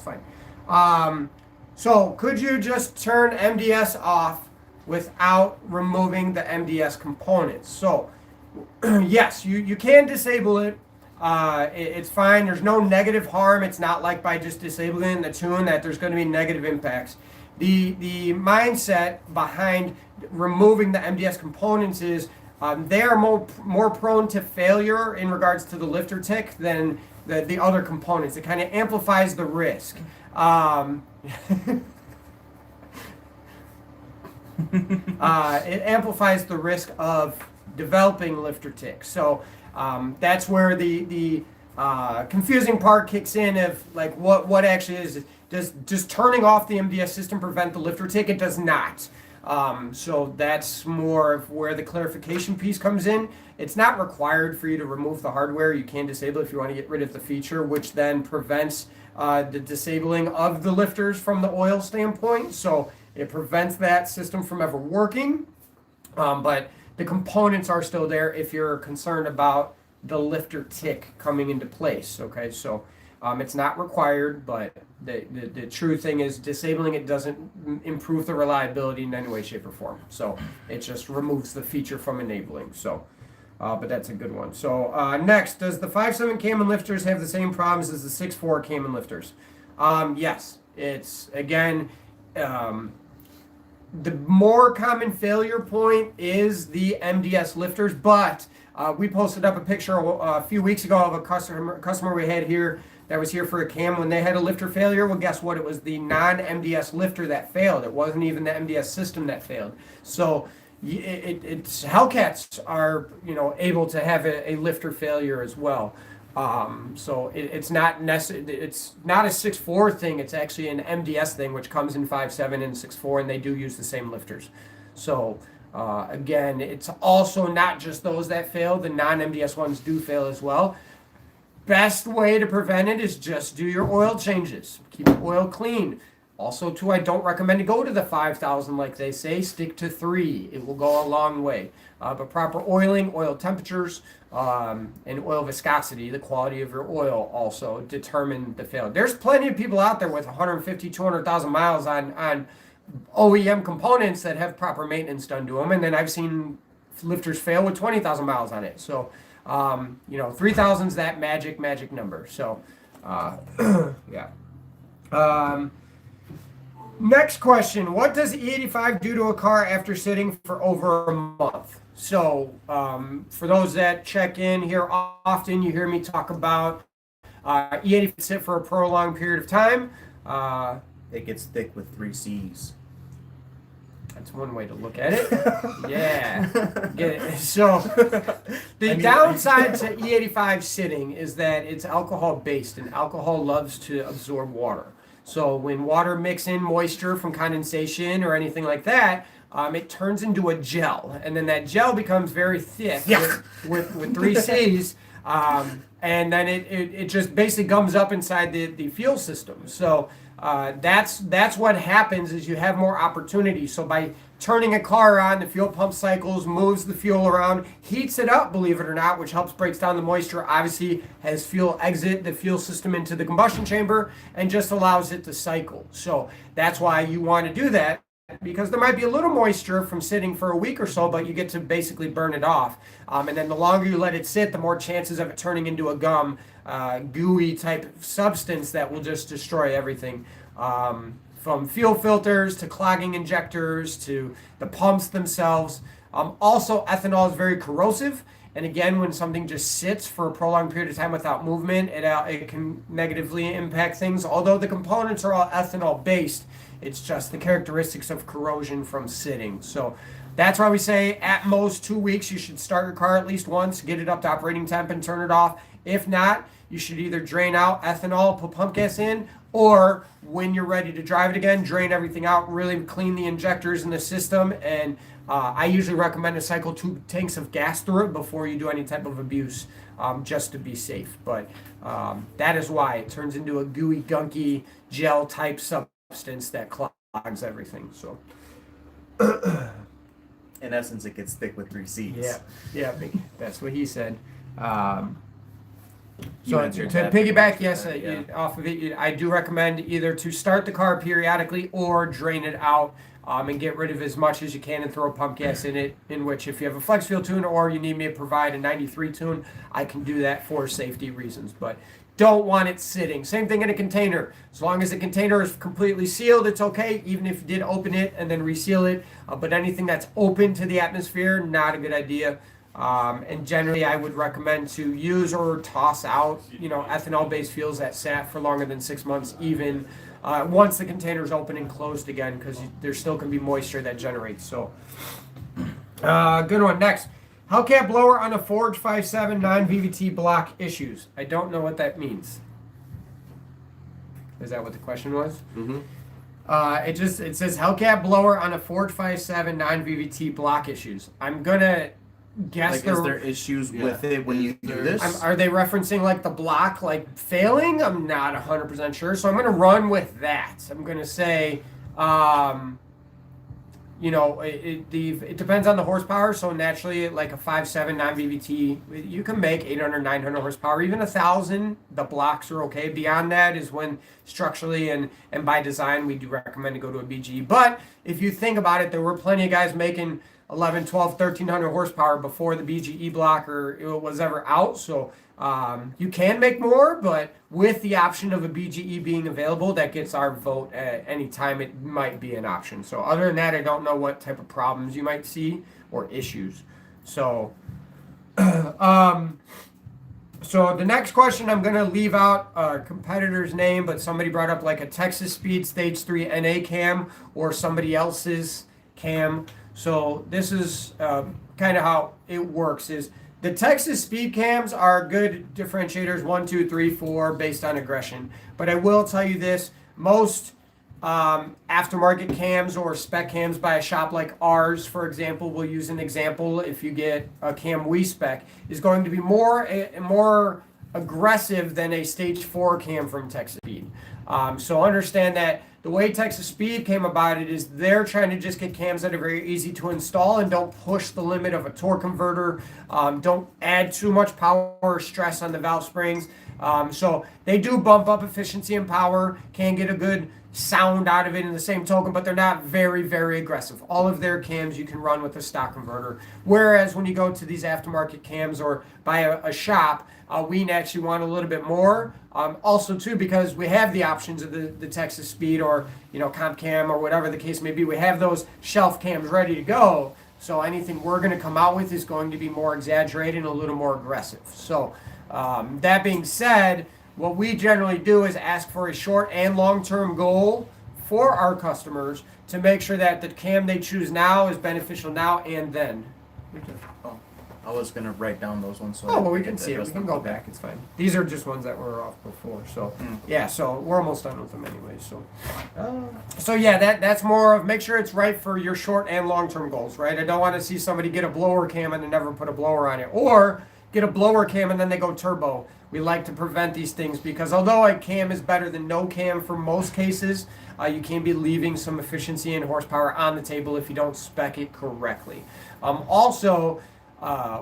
Speaker 1: fine. So could you just turn MDS off without removing the MDS components? So yes, you can disable it. It's fine. There's no negative harm. It's not like by just disabling the tune that there's going to be negative impacts. The mindset behind removing the MDS components is they are more prone to failure in regards to the lifter tick than the other components. It kind of amplifies the risk. It amplifies the risk of developing lifter tick. So that's where the confusing part kicks in of like what actually is. Does just turning off the MDS system prevent the lifter tick? It does not. So that's more of where the clarification piece comes in. It's not required for you to remove the hardware. You can disable it if you want to get rid of the feature, which then prevents the disabling of the lifters from the oil standpoint. So it prevents that system from ever working. But the components are still there if you're concerned about the lifter tick coming into place. Okay, so it's not required, but the true thing is disabling it doesn't improve the reliability in any way, shape, or form. So it just removes the feature from enabling. So, but that's a good one. So next, does the 5.7 cam and lifters have the same problems as the 6.4 cam and lifters? Yes, it's again, the more common failure point is the MDS lifters, but we posted up a picture a few weeks ago of a customer we had here that was here for a cam when they had a lifter failure. Well, guess what? It was the non-MDS lifter that failed. It wasn't even the MDS system that failed. So it's Hellcats are able to have a lifter failure as well. So it's not it's not a 6.4 thing. It's actually an MDS thing, which comes in 5.7 and 6.4, and they do use the same lifters. So again, it's also not just those that fail. The non-MDS ones do fail as well. Best way to prevent it is just do your oil changes. Keep the oil clean. Also, too, I don't recommend to go to the 5,000 like they say. Stick to 3. It will go a long way. But proper oiling, oil temperatures, and oil viscosity, the quality of your oil also determine the failure. There's plenty of people out there with 150, 200,000 miles on OEM components that have proper maintenance done to them. And then I've seen lifters fail with 20,000 miles on it. So 3,000 is that magic number. So, yeah. Next question. What does E85 do to a car after sitting for over a month? So, for those that check in here often, you hear me talk about E85 sit for a prolonged period of time.
Speaker 3: It gets thick with 3 C's.
Speaker 1: That's one way to look at it. Yeah. Get it. So the downside to E85 sitting is that it's alcohol based, and alcohol loves to absorb water. So when water mixes in moisture from condensation or anything like that, it turns into a gel, and then that gel becomes very thick with 3 C's, and then it just basically gums up inside the fuel system. So that's what happens is you have more opportunity. So by turning a car on, the fuel pump cycles, moves the fuel around, heats it up, believe it or not, which helps breaks down the moisture, obviously has fuel exit the fuel system into the combustion chamber and just allows it to cycle. So that's why you want to do that, because there might be a little moisture from sitting for a week or so, but you get to basically burn it off. And then the longer you let it sit, the more chances of it turning into a gooey type substance that will just destroy everything from fuel filters to clogging injectors to the pumps themselves. Also, ethanol is very corrosive. And again, when something just sits for a prolonged period of time without movement, it can negatively impact things. Although the components are all ethanol based, it's just the characteristics of corrosion from sitting. So that's why we say at most 2 weeks, you should start your car at least once, get it up to operating temp and turn it off. If not, you should either drain out ethanol, put pump gas in, or when you're ready to drive it again, drain everything out, really clean the injectors in the system. And I usually recommend to cycle 2 tanks of gas through it before you do any type of abuse, just to be safe. But that is why it turns into a gooey, gunky, gel type substance that clogs everything. So,
Speaker 3: in essence, it gets thick with receipts.
Speaker 1: Yeah, that's what he said.
Speaker 3: You
Speaker 1: So
Speaker 3: answered
Speaker 1: to
Speaker 3: that
Speaker 1: piggyback,
Speaker 3: pretty
Speaker 1: yes,
Speaker 3: much, yeah.
Speaker 1: off of it, I do recommend either to start the car periodically or drain it out and get rid of as much as you can and throw pump gas in it, in which if you have a flex fuel tune or you need me to provide a 93 tune, I can do that for safety reasons. But don't want it sitting. Same thing in a container. As long as the container is completely sealed, it's okay, even if you did open it and then reseal it. But anything that's open to the atmosphere, not a good idea. And generally, I would recommend to use or toss out, ethanol-based fuels that sat for longer than 6 months, even once the container is open and closed again, because there still can be moisture that generates. So, good one. Next, Hellcat blower on a Forge 5.7 non-VVT block issues. I don't know what that means. Is that what the question was?
Speaker 4: Mm-hmm.
Speaker 1: It says Hellcat blower on a Forge 5.7 non-VVT block issues. I'm gonna guess
Speaker 3: Like, is there issues with it when you do this?
Speaker 1: Are they referencing like the block like failing? I'm not 100% sure. So I'm going to run with that. I'm going to say, it depends on the horsepower. So naturally, like a 5.7 non-VVT, you can make 800, 900 horsepower, even 1,000. The blocks are okay. Beyond that is when structurally and by design, we do recommend to go to a BGE. But if you think about it, there were plenty of guys making 11, 12, 1,300 horsepower before the BGE block or it was ever out. So you can make more, but with the option of a BGE being available, that gets our vote at any time. It might be an option. So other than that, I don't know what type of problems you might see or issues. So, so the next question, I'm going to leave out a competitor's name, but somebody brought up like a Texas Speed Stage 3 NA cam or somebody else's cam. So this is kind of how it works. Is the Texas speed cams are good differentiators, 1, 2, 3, 4, based on aggression. But I will tell you this: most aftermarket cams or spec cams by a shop like ours, for example, we'll use an example. If you get a cam we spec, is going to be more aggressive than a stage 4 cam from Texas Speed. So understand that the way Texas Speed came about it is they're trying to just get cams that are very easy to install and don't push the limit of a torque converter, don't add too much power or stress on the valve springs. So they do bump up efficiency and power, can get a good sound out of it in the same token, but they're not very, very aggressive. All of their cams you can run with a stock converter. Whereas when you go to these aftermarket cams or buy a shop, we actually want a little bit more. Also, too, because we have the options of the Texas Speed or, Comp Cam or whatever the case may be. We have those shelf cams ready to go. So anything we're going to come out with is going to be more exaggerated and a little more aggressive. So that being said, what we generally do is ask for a short and long-term goal for our customers to make sure that the cam they choose now is beneficial now and then.
Speaker 3: Oh, I was gonna write down those ones. So
Speaker 1: Oh, well, we
Speaker 3: I
Speaker 1: can
Speaker 3: get
Speaker 1: see it.
Speaker 3: the
Speaker 1: We
Speaker 3: rest
Speaker 1: can
Speaker 3: of
Speaker 1: go
Speaker 3: them.
Speaker 1: back. It's fine. These are just ones that were off before. So, yeah, so we're almost done with them anyway. So yeah, that's more of make sure it's right for your short and long-term goals, right? I don't want to see somebody get a blower cam and then never put a blower on it, or get a blower cam and then they go turbo. We like to prevent these things because although a cam is better than no cam for most cases, you can be leaving some efficiency and horsepower on the table if you don't spec it correctly. Also,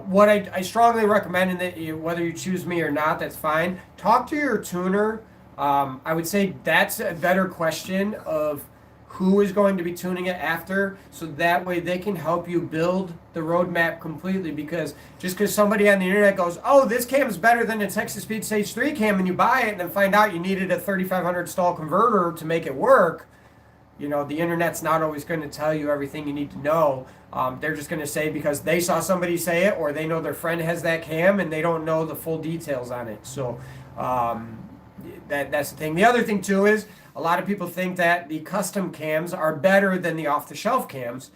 Speaker 1: what I strongly recommend, and that whether you choose me or not, that's fine. Talk to your tuner. I would say that's a better question of who is going to be tuning it after, so that way they can help you build the roadmap completely. Because just because somebody on the internet goes, oh, this cam is better than a Texas Speed Stage 3 cam, and you buy it and then find out you needed a 3500 stall converter to make it work, the internet's not always going to tell you everything you need to know. They're just going to say because they saw somebody say it, or they know their friend has that cam and they don't know the full details on it. So that's the thing. The other thing too is a lot of people think that the custom cams are better than the off-the-shelf cams,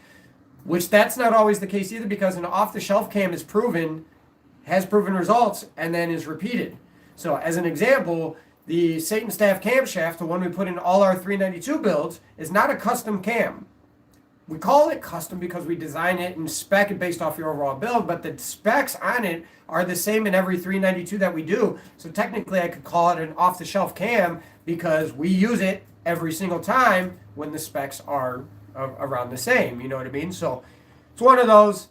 Speaker 1: which that's not always the case either, because an off-the-shelf cam has proven results and then is repeated. So as an example, the Satan Staff camshaft, the one we put in all our 392 builds, is not a custom cam. We call it custom because we design it and spec it based off your overall build, but the specs on it are the same in every 392 that we do. So technically I could call it an off-the-shelf cam because we use it every single time when the specs are around the same, you know what I mean? So it's one of those,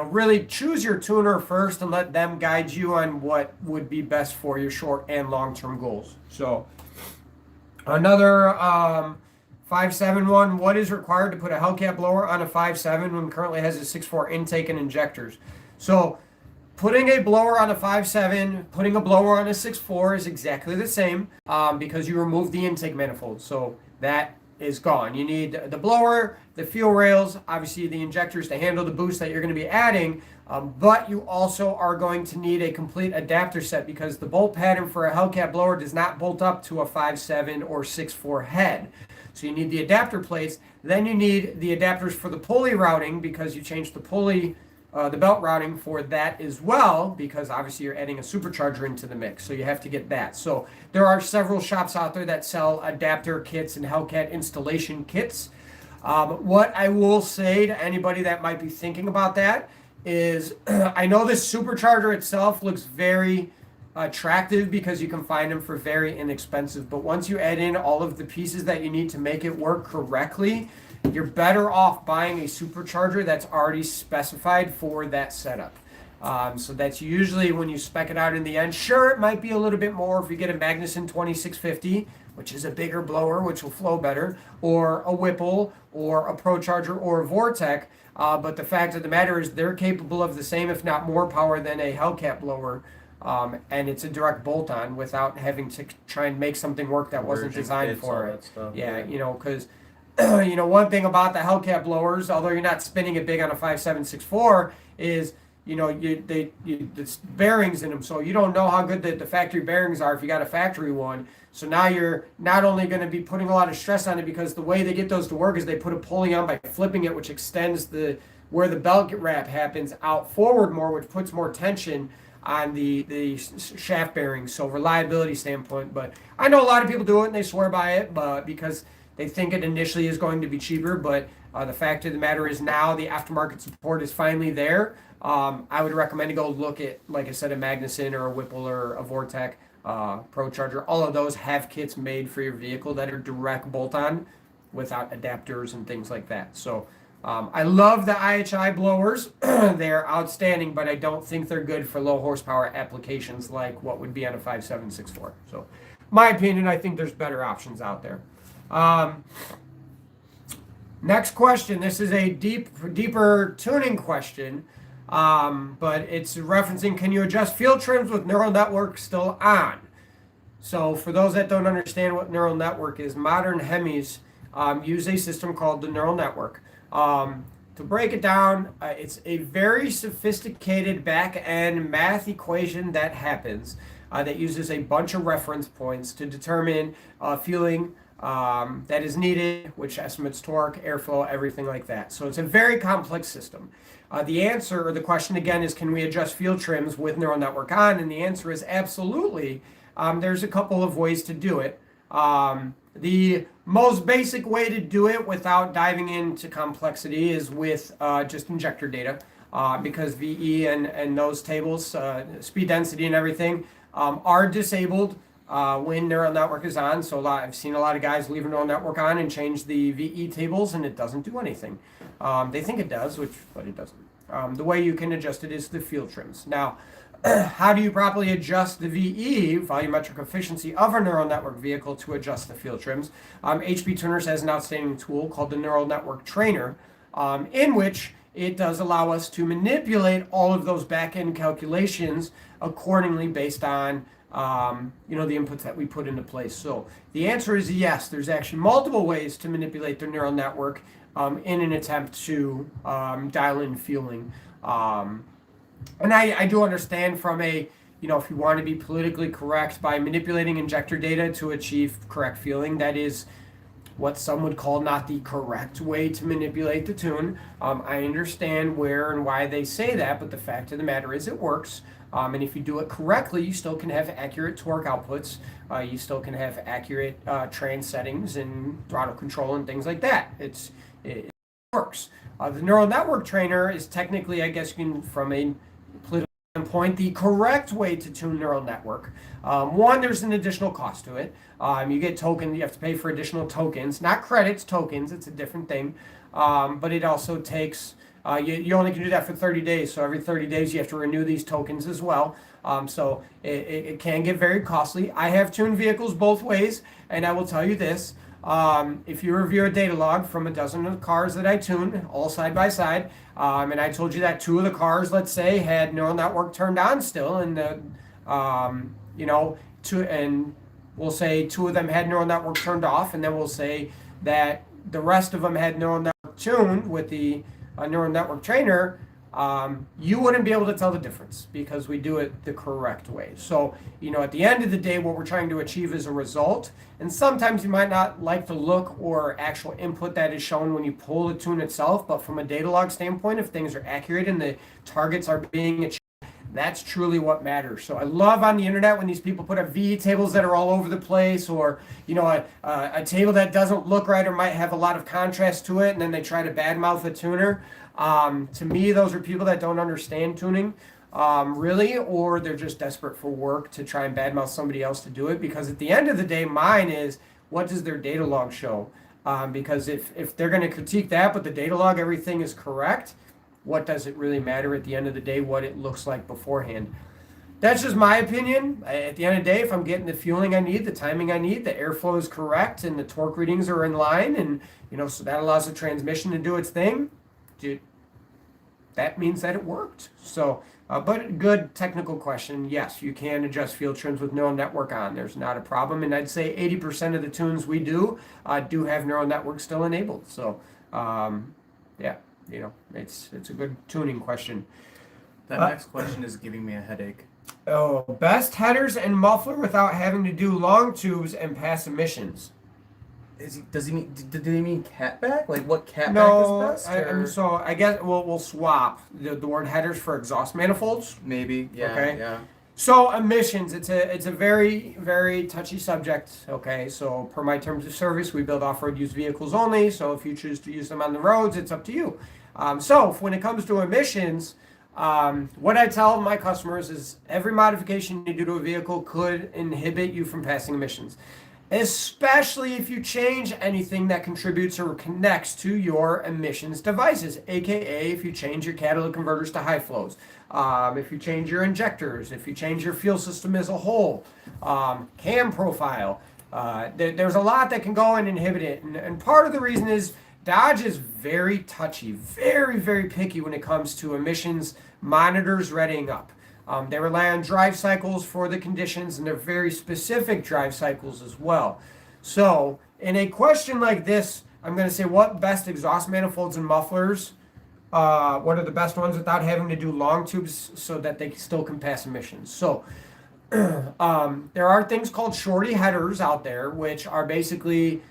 Speaker 1: really choose your tuner first and let them guide you on what would be best for your short and long-term goals. So another 5.7 one, what is required to put a Hellcat blower on a 5.7 when currently has a 6.4 intake and injectors? So putting a blower on a 5.7, putting a blower on a 6.4 is exactly the same because you remove the intake manifold. So that is gone. You need the blower, the fuel rails, obviously the injectors to handle the boost that you're going to be adding, but you also are going to need a complete adapter set because the bolt pattern for a Hellcat blower does not bolt up to a 5.7 or 6.4 head. So you need the adapter plates. Then you need the adapters for the pulley routing because you change the pulley, the belt routing for that as well, because obviously you're adding a supercharger into the mix. So you have to get that. So there are several shops out there that sell adapter kits and Hellcat installation kits. What I will say to anybody that might be thinking about that is I know this supercharger itself looks very attractive because you can find them for very inexpensive, but once you add in all of the pieces that you need to make it work correctly, you're better off buying a supercharger that's already specified for that setup. So that's usually when you spec it out in the end. Sure, it might be a little bit more if you get a Magnuson 2650, which is a bigger blower, which will flow better, or a Whipple, or a ProCharger, or a Vortec. But the fact of the matter is they're capable of the same, if not more power than a Hellcat blower. And it's a direct bolt-on without having to try and make something work that wasn't designed for it. Yeah, because one thing about the Hellcat blowers, although you're not spinning it big on a 5.764, is it's bearings in them, so you don't know how good the factory bearings are if you got a factory one. So now you're not only going to be putting a lot of stress on it, because the way they get those to work is they put a pulley on by flipping it, which extends where the belt wrap happens out forward more, which puts more tension on the shaft bearings. So reliability standpoint, but I know a lot of people do it and they swear by it, but because they think it initially is going to be cheaper. But the fact of the matter is now the aftermarket support is finally there. I would recommend to go look at, like I said, a Magnuson or a Whipple or a Vortec ProCharger. All of those have kits made for your vehicle that are direct bolt-on without adapters and things like that. So I love the IHI blowers. They're outstanding, but I don't think they're good for low horsepower applications like what would be on a 5.764. So my opinion, I think there's better options out there. Next question. This is a deeper tuning question, but it's referencing, can you adjust field trims with neural network still on? So for those that don't understand what neural network is, modern Hemis use a system called the neural network. To break it down, it's a very sophisticated back-end math equation that happens that uses a bunch of reference points to determine fueling that is needed, which estimates torque, airflow, everything like that. So it's a very complex system. The answer, or the question again, is can we adjust field trims with neural network on? And the answer is absolutely. There's a couple of ways to do it. The most basic way to do it without diving into complexity is with just injector data, because VE and those tables, speed density and everything, are disabled when neural network is on. So I've seen a lot of guys leave a neural network on and change the VE tables, and it doesn't do anything. They think it does, but it doesn't. The way you can adjust it is the field trims. Now, how do you properly adjust the VE, volumetric efficiency, of a neural network vehicle to adjust the field trims? HP Tuners has an outstanding tool called the Neural Network Trainer, in which it does allow us to manipulate all of those back-end calculations accordingly based on the inputs that we put into place. So the answer is yes. There's actually multiple ways to manipulate the neural network in an attempt to dial in fueling. And I do understand from if you want to be politically correct by manipulating injector data to achieve correct fueling, that is what some would call not the correct way to manipulate the tune. I understand where and why they say that, but the fact of the matter is it works. And if you do it correctly, you still can have accurate torque outputs. You still can have accurate train settings and throttle control and things like that. It works. The neural network trainer is technically, I guess, from a political standpoint, the correct way to tune neural network. One, there's an additional cost to it. You get tokens, you have to pay for additional tokens, not credits, tokens. It's a different thing. But it also takes, you only can do that for 30 days. So every 30 days you have to renew these tokens as well. So it can get very costly. I have tuned vehicles both ways, and I will tell you this. If you review a data log from a dozen of the cars that I tuned, all side by side, and I told you that 2 of the cars, let's say, had neural network turned on still, and and we'll say 2 of them had neural network turned off, and then we'll say that the rest of them had neural network tuned with the neural network trainer. You wouldn't be able to tell the difference because we do it the correct way. So, at the end of the day, what we're trying to achieve is a result. And sometimes you might not like the look or actual input that is shown when you pull the tune itself. But from a data log standpoint, if things are accurate and the targets are being achieved, that's truly what matters. So I love on the internet when these people put up VE tables that are all over the place, or a table that doesn't look right or might have a lot of contrast to it, and then they try to badmouth a tuner. To me, those are people that don't understand tuning, really, or they're just desperate for work to try and badmouth somebody else to do it. Because at the end of the day, mine is, what does their data log show? Because if they're going to critique that, but the data log, everything is correct, what does it really matter at the end of the day what it looks like beforehand? That's just my opinion. At the end of the day, if I'm getting the fueling I need, the timing I need, the airflow is correct, and the torque readings are in line, and so that allows the transmission to do its thing, that means that it worked. So, but good technical question. Yes, you can adjust fuel trims with neural network on. There's not a problem, and I'd say 80% of the tunes we do have neural network still enabled. So, yeah. It's a good tuning question.
Speaker 3: That next question is giving me a headache.
Speaker 1: Oh, best headers and muffler without having to do long tubes and pass emissions.
Speaker 3: Do they mean catback? Like what catback is best?
Speaker 1: So I guess we'll swap the word headers for exhaust manifolds.
Speaker 3: Maybe. Yeah.
Speaker 1: Okay.
Speaker 3: Yeah.
Speaker 1: So emissions, it's a very, very touchy subject. Okay, so per my terms of service, we build off-road used vehicles only. So if you choose to use them on the roads, it's up to you. So when it comes to emissions, what I tell my customers is every modification you do to a vehicle could inhibit you from passing emissions, especially if you change anything that contributes or connects to your emissions devices, aka if you change your catalytic converters to high flows, if you change your injectors, if you change your fuel system as a whole, cam profile. There's a lot that can go and inhibit it, and part of the reason is Dodge is very touchy, very, very picky when it comes to emissions monitors readying up. They rely on drive cycles for the conditions, and they're very specific drive cycles as well. So in a question like this, I'm going to say what best exhaust manifolds and mufflers, what are the best ones without having to do long tubes so that they still can pass emissions. So there are things called shorty headers out there, which are basically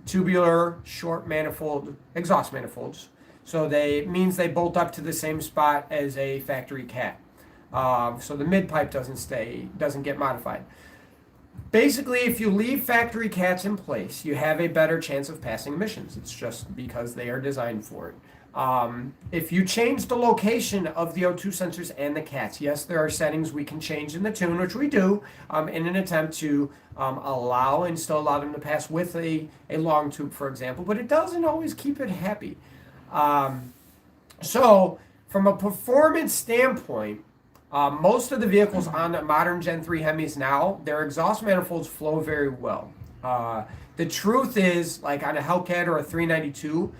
Speaker 1: tubular short manifold exhaust manifolds. So means they bolt up to the same spot as a factory cat. So the mid pipe doesn't get modified. Basically, if you leave factory cats in place, you have a better chance of passing emissions. It's just because they are designed for it. If you change the location of the O2 sensors and the cats, yes, there are settings we can change in the tune, which we do, in an attempt to allow and still allow them to pass with a long tube, for example, but it doesn't always keep it happy. So from a performance standpoint, most of the vehicles on the modern Gen 3 Hemis now, their exhaust manifolds flow very well. The truth is, like on a Hellcat or a 392,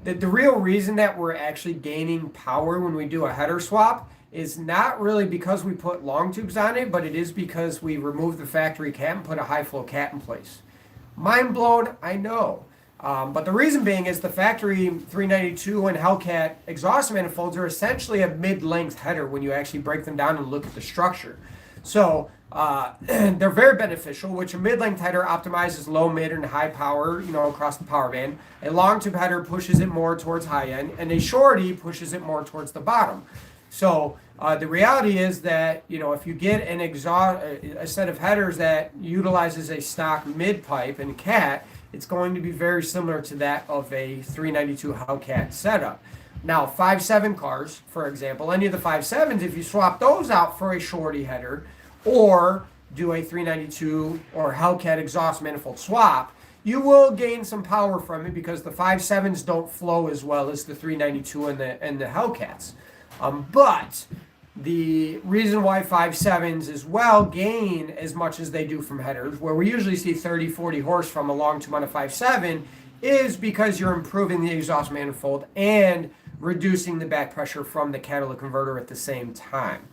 Speaker 1: the real reason that we're actually gaining power when we do a header swap is not really because we put long tubes on it, but it is because we remove the factory cat and put a high flow cat in place. Mind blown, I know. But the reason being is the factory 392 and Hellcat exhaust manifolds are essentially a mid-length header when you actually break them down and look at the structure. So they're very beneficial, which a mid-length header optimizes low, mid, and high power, across the power band. A long tube header pushes it more towards high end, and a shorty pushes it more towards the bottom. So the reality is that, if you get a set of headers that utilizes a stock mid pipe and cat, it's going to be very similar to that of a 392 Hellcat setup. Now, 5.7 cars, for example, any of the 5.7s, if you swap those out for a shorty header or do a 392 or Hellcat exhaust manifold swap, you will gain some power from it because the 5.7s don't flow as well as the 392 and the Hellcats. But the reason why 5.7s as well gain as much as they do from headers, where we usually see 30, 40 horse from a long tube on a 5.7, is because you're improving the exhaust manifold and reducing the back pressure from the catalytic converter at the same time.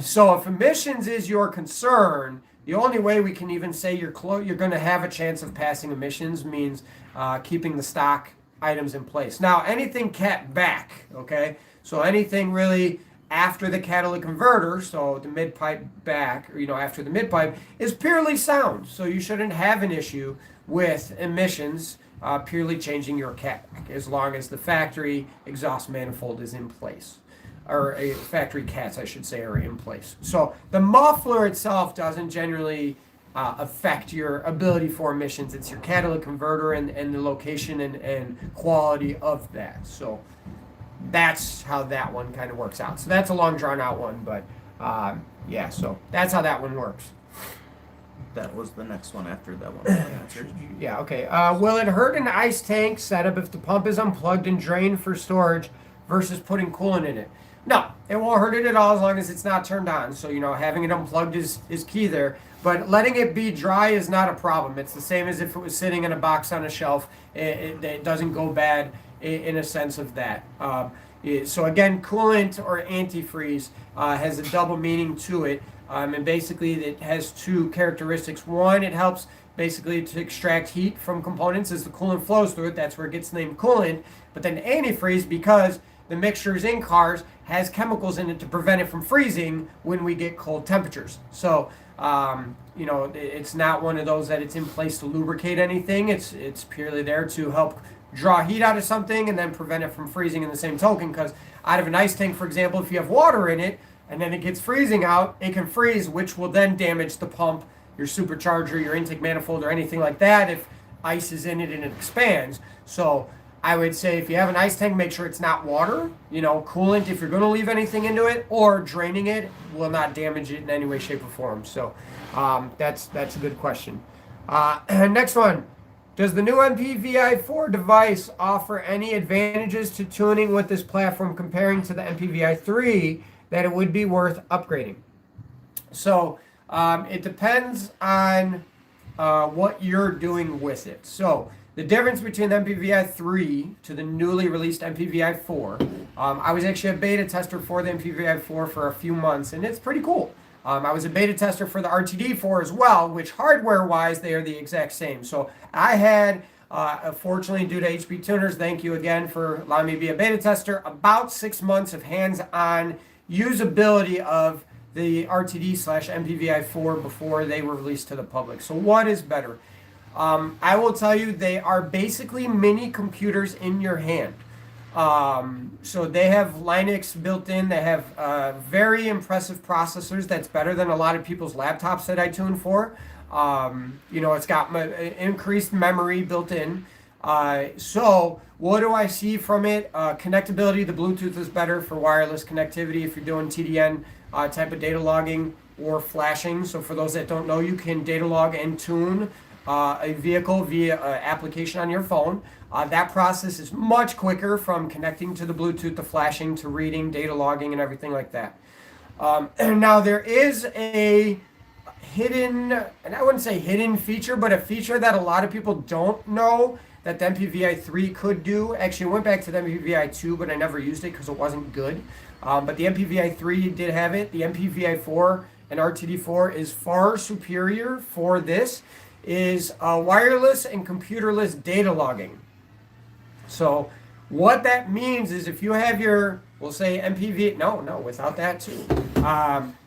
Speaker 1: So if emissions is your concern, the only way we can even say you're going to have a chance of passing emissions means keeping the stock items in place. Now, anything cat back, okay? So anything really after the catalytic converter, so the mid pipe back, or after the mid pipe, is purely sound. So you shouldn't have an issue with emissions purely changing your cat back as long as the factory exhaust manifold is in place. Or a factory cats, I should say, are in place. So the muffler itself doesn't generally affect your ability for emissions. It's your catalytic converter and the location and quality of that. So that's how that one kind of works out. So that's a long drawn out one, but yeah, so that's how that one works.
Speaker 3: That was the next one after that one.
Speaker 1: Yeah, okay. Will it hurt an ice tank setup if the pump is unplugged and drained for storage versus putting coolant in it? No, it won't hurt it at all as long as it's not turned on. So, having it unplugged is key there. But letting it be dry is not a problem. It's the same as if it was sitting in a box on a shelf. It doesn't go bad in a sense of that. So again, coolant or antifreeze has a double meaning to it. And basically it has two characteristics. One, it helps basically to extract heat from components as the coolant flows through it. That's where it gets the name coolant. But then antifreeze, because the mixtures in cars has chemicals in it to prevent it from freezing when we get cold temperatures. So, it's not one of those that it's in place to lubricate anything. It's purely there to help draw heat out of something and then prevent it from freezing in the same token. Because out of an ice tank, for example, if you have water in it and then it gets freezing out, it can freeze, which will then damage the pump, your supercharger, your intake manifold, or anything like that if ice is in it and it expands. So I would say if you have an ice tank, make sure it's not water, coolant if you're going to leave anything into it, or draining it will not damage it in any way, shape, or form. So that's a good question. Next one. Does the new MPVI-4 device offer any advantages to tuning with this platform comparing to the MPVI-3 that it would be worth upgrading? So it depends on what you're doing with it. So the difference between the MPVI-3 to the newly released MPVI-4, I was actually a beta tester for the MPVI-4 for a few months, and it's pretty cool. I was a beta tester for the RTD4 as well, which hardware-wise, they are the exact same. So I had, fortunately, due to HP Tuners, thank you again for allowing me to be a beta tester, about 6 months of hands-on usability of the RTD/MPVI-4 before they were released to the public. So what is better? I will tell you, they are basically mini computers in your hand. So they have Linux built in. They have very impressive processors. That's better than a lot of people's laptops that I tune for. It's got increased memory built in. So what do I see from it? Connectability, the Bluetooth is better for wireless connectivity if you're doing TDN type of data logging or flashing. So for those that don't know, you can data log and tune a vehicle via application on your phone. That process is much quicker from connecting to the Bluetooth, to flashing, to reading, data logging, and everything like that. And now there is a hidden, and I wouldn't say hidden feature, but a feature that a lot of people don't know that the MPVI-3 could do. Actually, I went back to the MPVI-2, but I never used it because it wasn't good. But the MPVI-3 did have it. The MPVI-4 and RTD4 is far superior for this, is wireless and computerless data logging. So what that means is if you have your, we'll say without that too.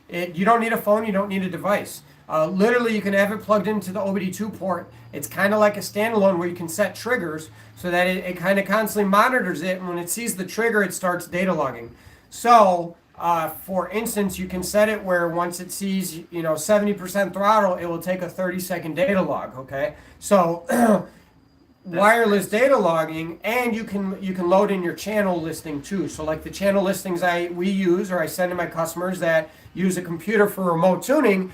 Speaker 1: You don't need a phone, you don't need a device. Literally, you can have it plugged into the OBD2 port. It's kind of like a standalone where you can set triggers so that it kind of constantly monitors it. And when it sees the trigger, it starts data logging. So, for instance, you can set it where once it sees, 70% throttle, it will take a 30-second data log. Okay, so wireless data logging, and you can load in your channel listing too. So, like the channel listings we use or I send to my customers that use a computer for remote tuning,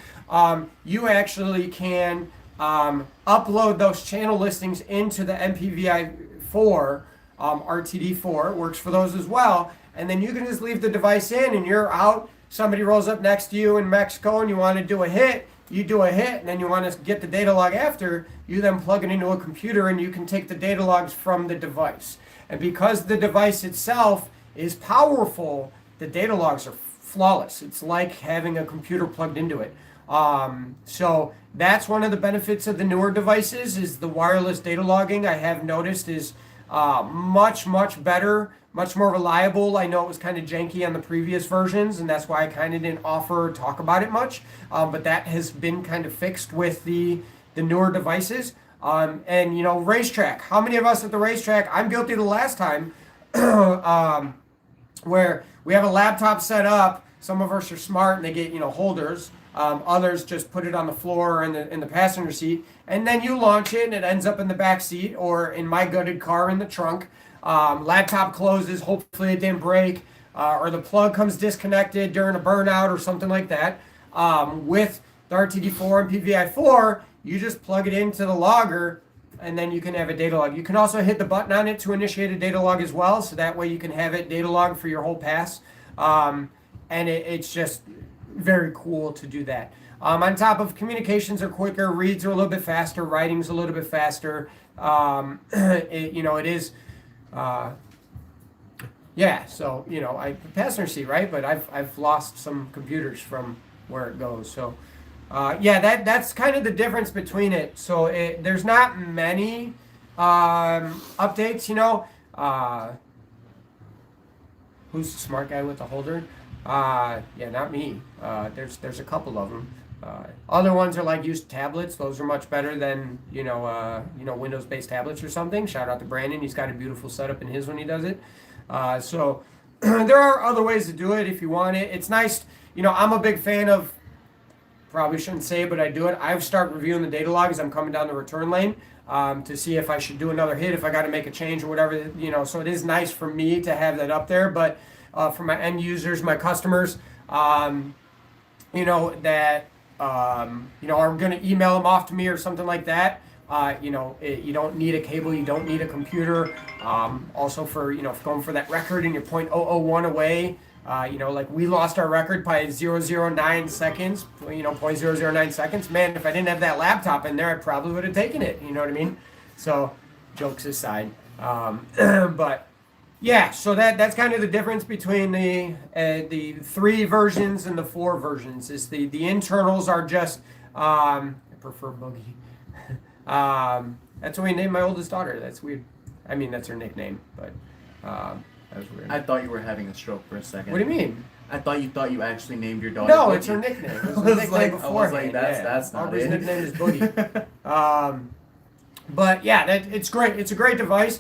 Speaker 1: you actually can upload those channel listings into the MPVI-4, RTD4. It works for those as well. And then you can just leave the device in and you're out. Somebody rolls up next to you in Mexico and you want to do a hit. You do a hit and then you want to get the data log after. You then plug it into a computer and you can take the data logs from the device. And because the device itself is powerful, the data logs are flawless. It's like having a computer plugged into it. So that's one of the benefits of the newer devices is the wireless data logging. I have noticed is much better, much more reliable. I know it was kind of janky on the previous versions, and that's why I kind of didn't talk about it much. But that has been kind of fixed with the newer devices. And racetrack. How many of us at the racetrack? I'm guilty the last time, where we have a laptop set up. Some of us are smart and they get holders. Others just put it on the floor or in the passenger seat, and then you launch it and it ends up in the back seat or in my gutted car in the trunk. Laptop closes, hopefully it didn't break, or the plug comes disconnected during a burnout or something like that. With the RTD4 and PVI4, you just plug it into the logger and then you can have a data log. You can also hit the button on it to initiate a data log as well, so that way you can have it data log for your whole pass. And it's just very cool to do that. On top of communications are quicker, reads are a little bit faster, writing's a little bit faster. It is, so, I passenger seat, right? But I've lost some computers from where it goes. So, that's kind of the difference between it. So there's not many updates, who's the smart guy with the holder? Not me. There's a couple of them. Other ones are like use tablets. Those are much better than Windows-based tablets or something. Shout out to Brandon. He's got a beautiful setup in his when he does it. So there are other ways to do it if you want it. It's nice. I'm a big fan of. Probably shouldn't say it, but I do it. I start reviewing the data log as I'm coming down the return lane to see if I should do another hit, if I got to make a change or whatever. So it is nice for me to have that up there, but. For my end users, my customers, that are going to email them off to me or something like that. You don't need a cable, you don't need a computer. Also for going for that record and you're 0.001 away. Like we lost our record by 0.009 seconds. 0.009 seconds. Man, if I didn't have that laptop in there, I probably would have taken it. You know what I mean? So, jokes aside, but. Yeah, so that's kind of the difference between the 3 versions and the 4 versions. Is the internals are just I prefer Boogie. That's what we named my oldest daughter. That's weird. I mean, that's her nickname, but that was weird.
Speaker 3: I thought you were having a stroke for a second.
Speaker 1: What do you mean?
Speaker 3: I thought you actually named your daughter.
Speaker 1: No,
Speaker 3: Boogie.
Speaker 1: It's her nickname. It was her nickname beforehand.
Speaker 3: That's not
Speaker 1: Aubrey's
Speaker 3: it.
Speaker 1: nickname is Boogie. But yeah, it's great. It's a great device.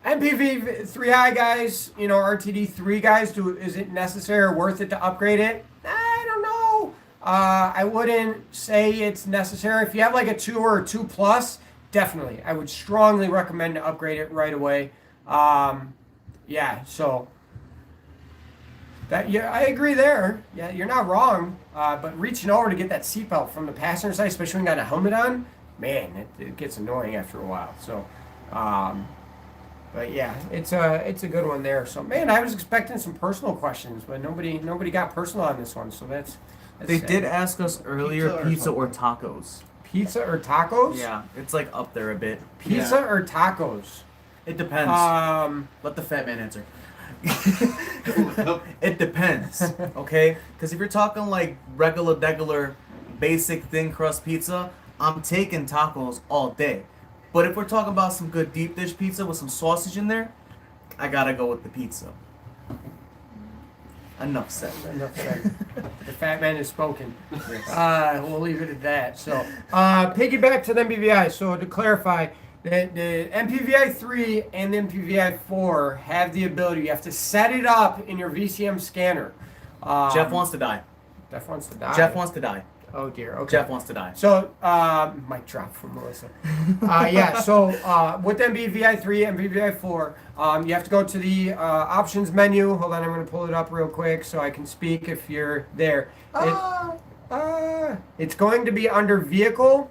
Speaker 1: MPV3i guys, RTD3 guys, is it necessary or worth it to upgrade it? I don't know. I wouldn't say it's necessary. If you have like a 2 or a 2 plus, definitely. I would strongly recommend to upgrade it right away. So I agree there. Yeah, you're not wrong. But reaching over to get that seatbelt from the passenger side, especially when you got a helmet on, man, it gets annoying after a while. So, but yeah, it's a good one there. So man, I was expecting some personal questions, but nobody got personal on this one. So that's
Speaker 3: They
Speaker 1: sad.
Speaker 3: did ask us earlier, pizza or tacos.
Speaker 1: Pizza or tacos?
Speaker 3: Yeah, it's like up there a bit.
Speaker 1: Pizza or tacos?
Speaker 3: It depends. Let the fat man answer. It depends, okay? Because if you're talking like regular, basic thin crust pizza, I'm taking tacos all day. But if we're talking about some good deep dish pizza with some sausage in there, I gotta go with the pizza. Enough said.
Speaker 1: Enough said. The fat man has spoken. We'll leave it at that. So, piggyback to the MPVI. So, to clarify, the MPVI 3 and the MPVI 4 have the ability. You have to set it up in your VCM scanner.
Speaker 3: Jeff wants to die.
Speaker 1: Jeff wants to die.
Speaker 3: Jeff wants to die.
Speaker 1: Oh dear. Okay.
Speaker 3: Jeff wants to die.
Speaker 1: So, mic drop from Melissa. So with MPVI 3 and MPVI 4, you have to go to the options menu. Hold on, I'm going to pull it up real quick so I can speak if you're there. It's going to be under vehicle.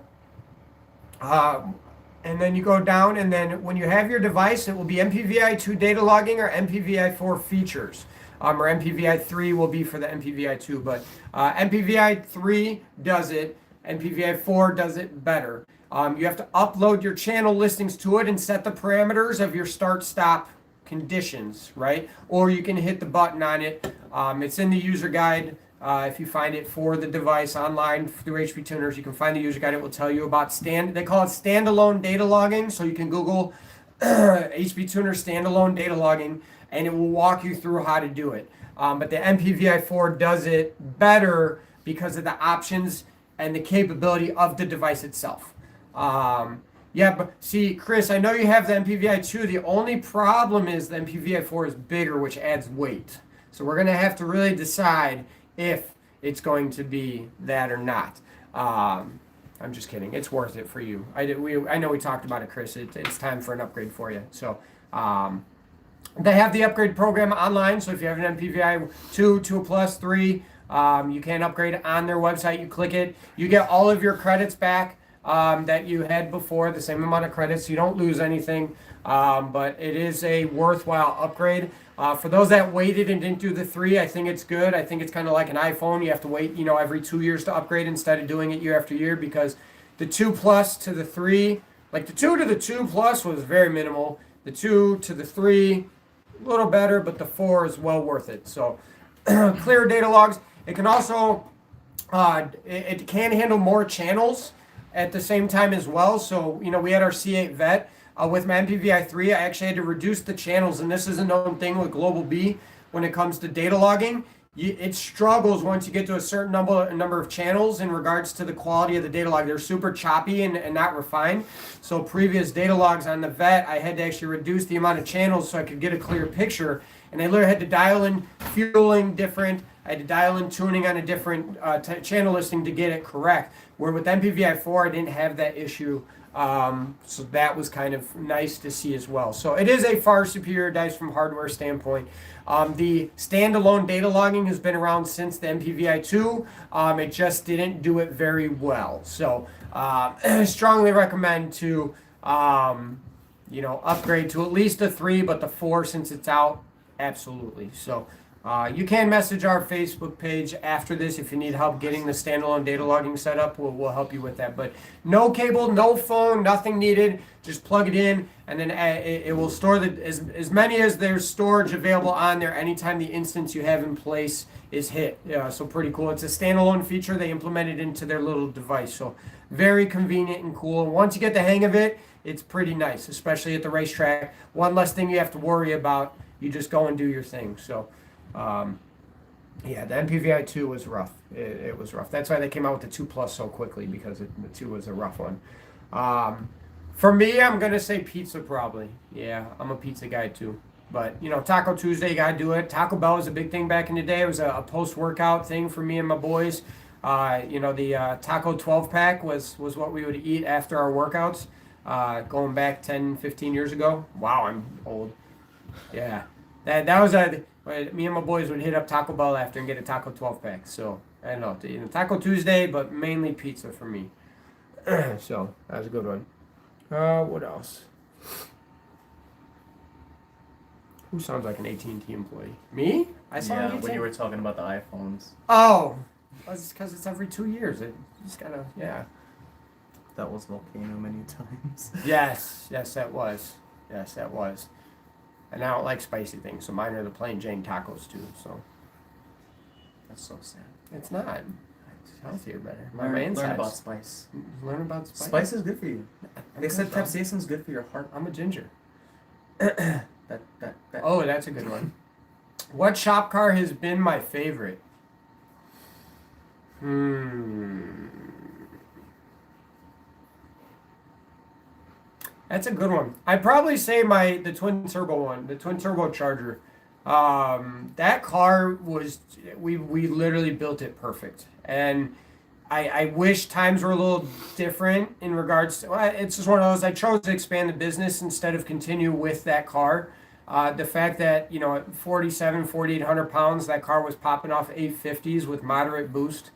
Speaker 1: And then you go down, and then when you have your device, it will be MPVI 2 data logging or MPVI 4 features. Or MPVI 3 will be for the MPVI 2, but MPVI 3 does it, MPVI 4 does it better. You have to upload your channel listings to it and set the parameters of your start-stop conditions, right? Or you can hit the button on it. It's in the user guide. If you find it for the device online through HP Tuners, you can find the user guide. It will tell you about they call it standalone data logging, so you can Google HP Tuner standalone data logging, and it will walk you through how to do it. But the MPVI 4 does it better because of the options and the capability of the device itself. But see, Chris, I know you have the MPVI 2. The only problem is the MPVI 4 is bigger, which adds weight. So we're going to have to really decide if it's going to be that or not. I'm just kidding. It's worth it for you. I know we talked about it, Chris. It's time for an upgrade for you. So they have the upgrade program online. So if you have an MPVI 2, 2 Plus, 3, you can upgrade on their website. You click it. You get all of your credits back that you had before, the same amount of credits. You don't lose anything. But it is a worthwhile upgrade. For those that waited and didn't do the 3, I think it's good. I think it's kind of like an iPhone. You have to wait, every 2 years to upgrade instead of doing it year after year, because the 2 Plus to the 3, like the 2 to the 2 Plus was very minimal. The 2 to the 3, a little better, but the 4 is well worth it. So clear data logs. It can also, it can handle more channels at the same time as well. So, we had our C8 vet. With my MPVI 3, I actually had to reduce the channels, and this is a known thing with Global B when it comes to data logging. It struggles once you get to a certain number of channels in regards to the quality of the data log. They're super choppy and not refined. So previous data logs on the vet, I had to actually reduce the amount of channels so I could get a clear picture. And I literally had to dial in fueling different. I had to dial in tuning on a different channel listing to get it correct. Where with MPVI 4, I didn't have that issue. So that was kind of nice to see as well. So it is a far superior device from hardware standpoint. The standalone data logging has been around since the MPVI 2. It just didn't do it very well. So I strongly recommend to upgrade to at least a 3, but the 4, since it's out, absolutely. So you can message our Facebook page after this if you need help getting the standalone data logging set up. We'll help you with that. But no cable, no phone, nothing needed. Just plug it in, and then it will store as many as there's storage available on there anytime the instance you have in place is hit. So pretty cool. It's a standalone feature they implemented into their little device. So very convenient and cool. Once you get the hang of it, it's pretty nice, especially at the racetrack. One less thing you have to worry about. You just go and do your thing. So. The MPVI 2 was rough. It was rough. That's why they came out with the 2 Plus so quickly, because the 2 was a rough one. For me, I'm going to say pizza probably. Yeah, I'm a pizza guy too. But, Taco Tuesday, you got to do it. Taco Bell was a big thing back in the day. It was a post-workout thing for me and my boys. The Taco 12-pack was what we would eat after our workouts, going back 10, 15 years ago. Wow, I'm old. Yeah. That was me and my boys would hit up Taco Bell after and get a Taco 12-pack. So, I don't know, Taco Tuesday, but mainly pizza for me. So, that was a good one. What else? Who sounds like an AT&T employee? Me? I sound like
Speaker 3: when you were talking about the iPhones.
Speaker 1: Oh, it's because it's every 2 years. It just gotta, yeah.
Speaker 3: That was Volcano many times.
Speaker 1: Yes, that was. Yes, that was. And I don't like spicy things, so mine are the plain Jane tacos too. So
Speaker 3: That's so sad.
Speaker 1: it's not. It's healthier, better. My
Speaker 3: Learn
Speaker 1: insides.
Speaker 3: about spice.
Speaker 1: Learn about spice.
Speaker 3: Spice is good for you.
Speaker 1: I'm
Speaker 3: They
Speaker 1: good,
Speaker 3: said
Speaker 1: bro.
Speaker 3: capsaicin's good for your heart.
Speaker 1: I'm a ginger.
Speaker 3: That.
Speaker 1: Oh, that's a good one. What shop car has been my favorite? That's a good one. I'd probably say the twin turbo one, the twin turbo Charger. That car was we literally built it perfect, and I wish times were a little different in regards to. Well, it's just one of those. I chose to expand the business instead of continue with that car. The fact that at 4,800 pounds, that car was popping off 850s with moderate boost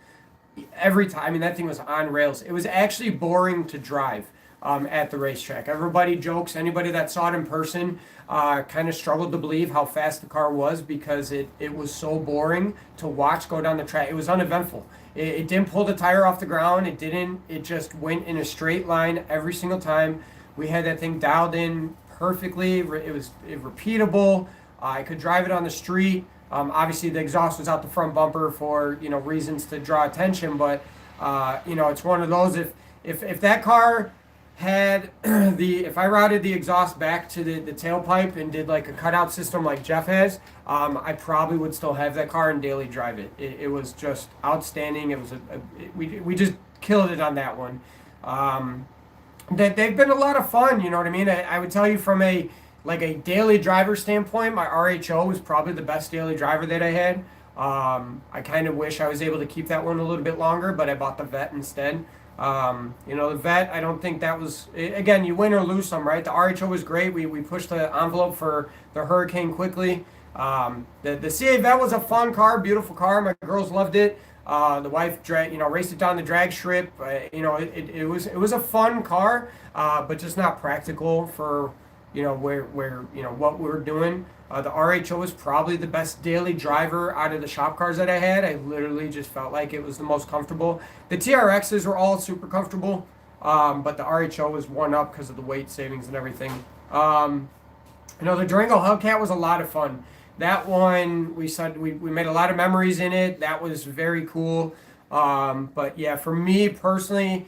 Speaker 1: every time. I mean, that thing was on rails. It was actually boring to drive at the racetrack. Everybody jokes. Anybody that saw it in person kind of struggled to believe how fast the car was because it was so boring to watch go down the track. It was uneventful. It didn't pull the tire off the ground. It didn't. It just went in a straight line every single time. We had that thing dialed in perfectly. It was repeatable. I could drive it on the street. Obviously, the exhaust was out the front bumper for reasons to draw attention. But it's one of those. If that car had if I routed the exhaust back to the tailpipe and did like a cutout system like Jeff has, I probably would still have that car and daily drive it. It was just outstanding. It was we just killed it on that one. They've been a lot of fun. You know what I mean? I would tell you from a daily driver standpoint, my RHO was probably the best daily driver that I had. I kind of wish I was able to keep that one a little bit longer, but I bought the Vet instead. The Vet, I don't think that was, again, you win or lose some, right? The RHO was great. We pushed the envelope for the Hurricane quickly. The CA Vet was a fun car, beautiful car. My girls loved it. The wife raced it down the drag strip. It was a fun car, but just not practical for where what we were doing. The RHO was probably the best daily driver out of the shop cars that I had. I literally just felt like it was the most comfortable. The TRXs were all super comfortable, but the RHO was one up because of the weight savings and everything. The Durango Hellcat was a lot of fun. That one, we made a lot of memories in it. That was very cool. But yeah, for me personally,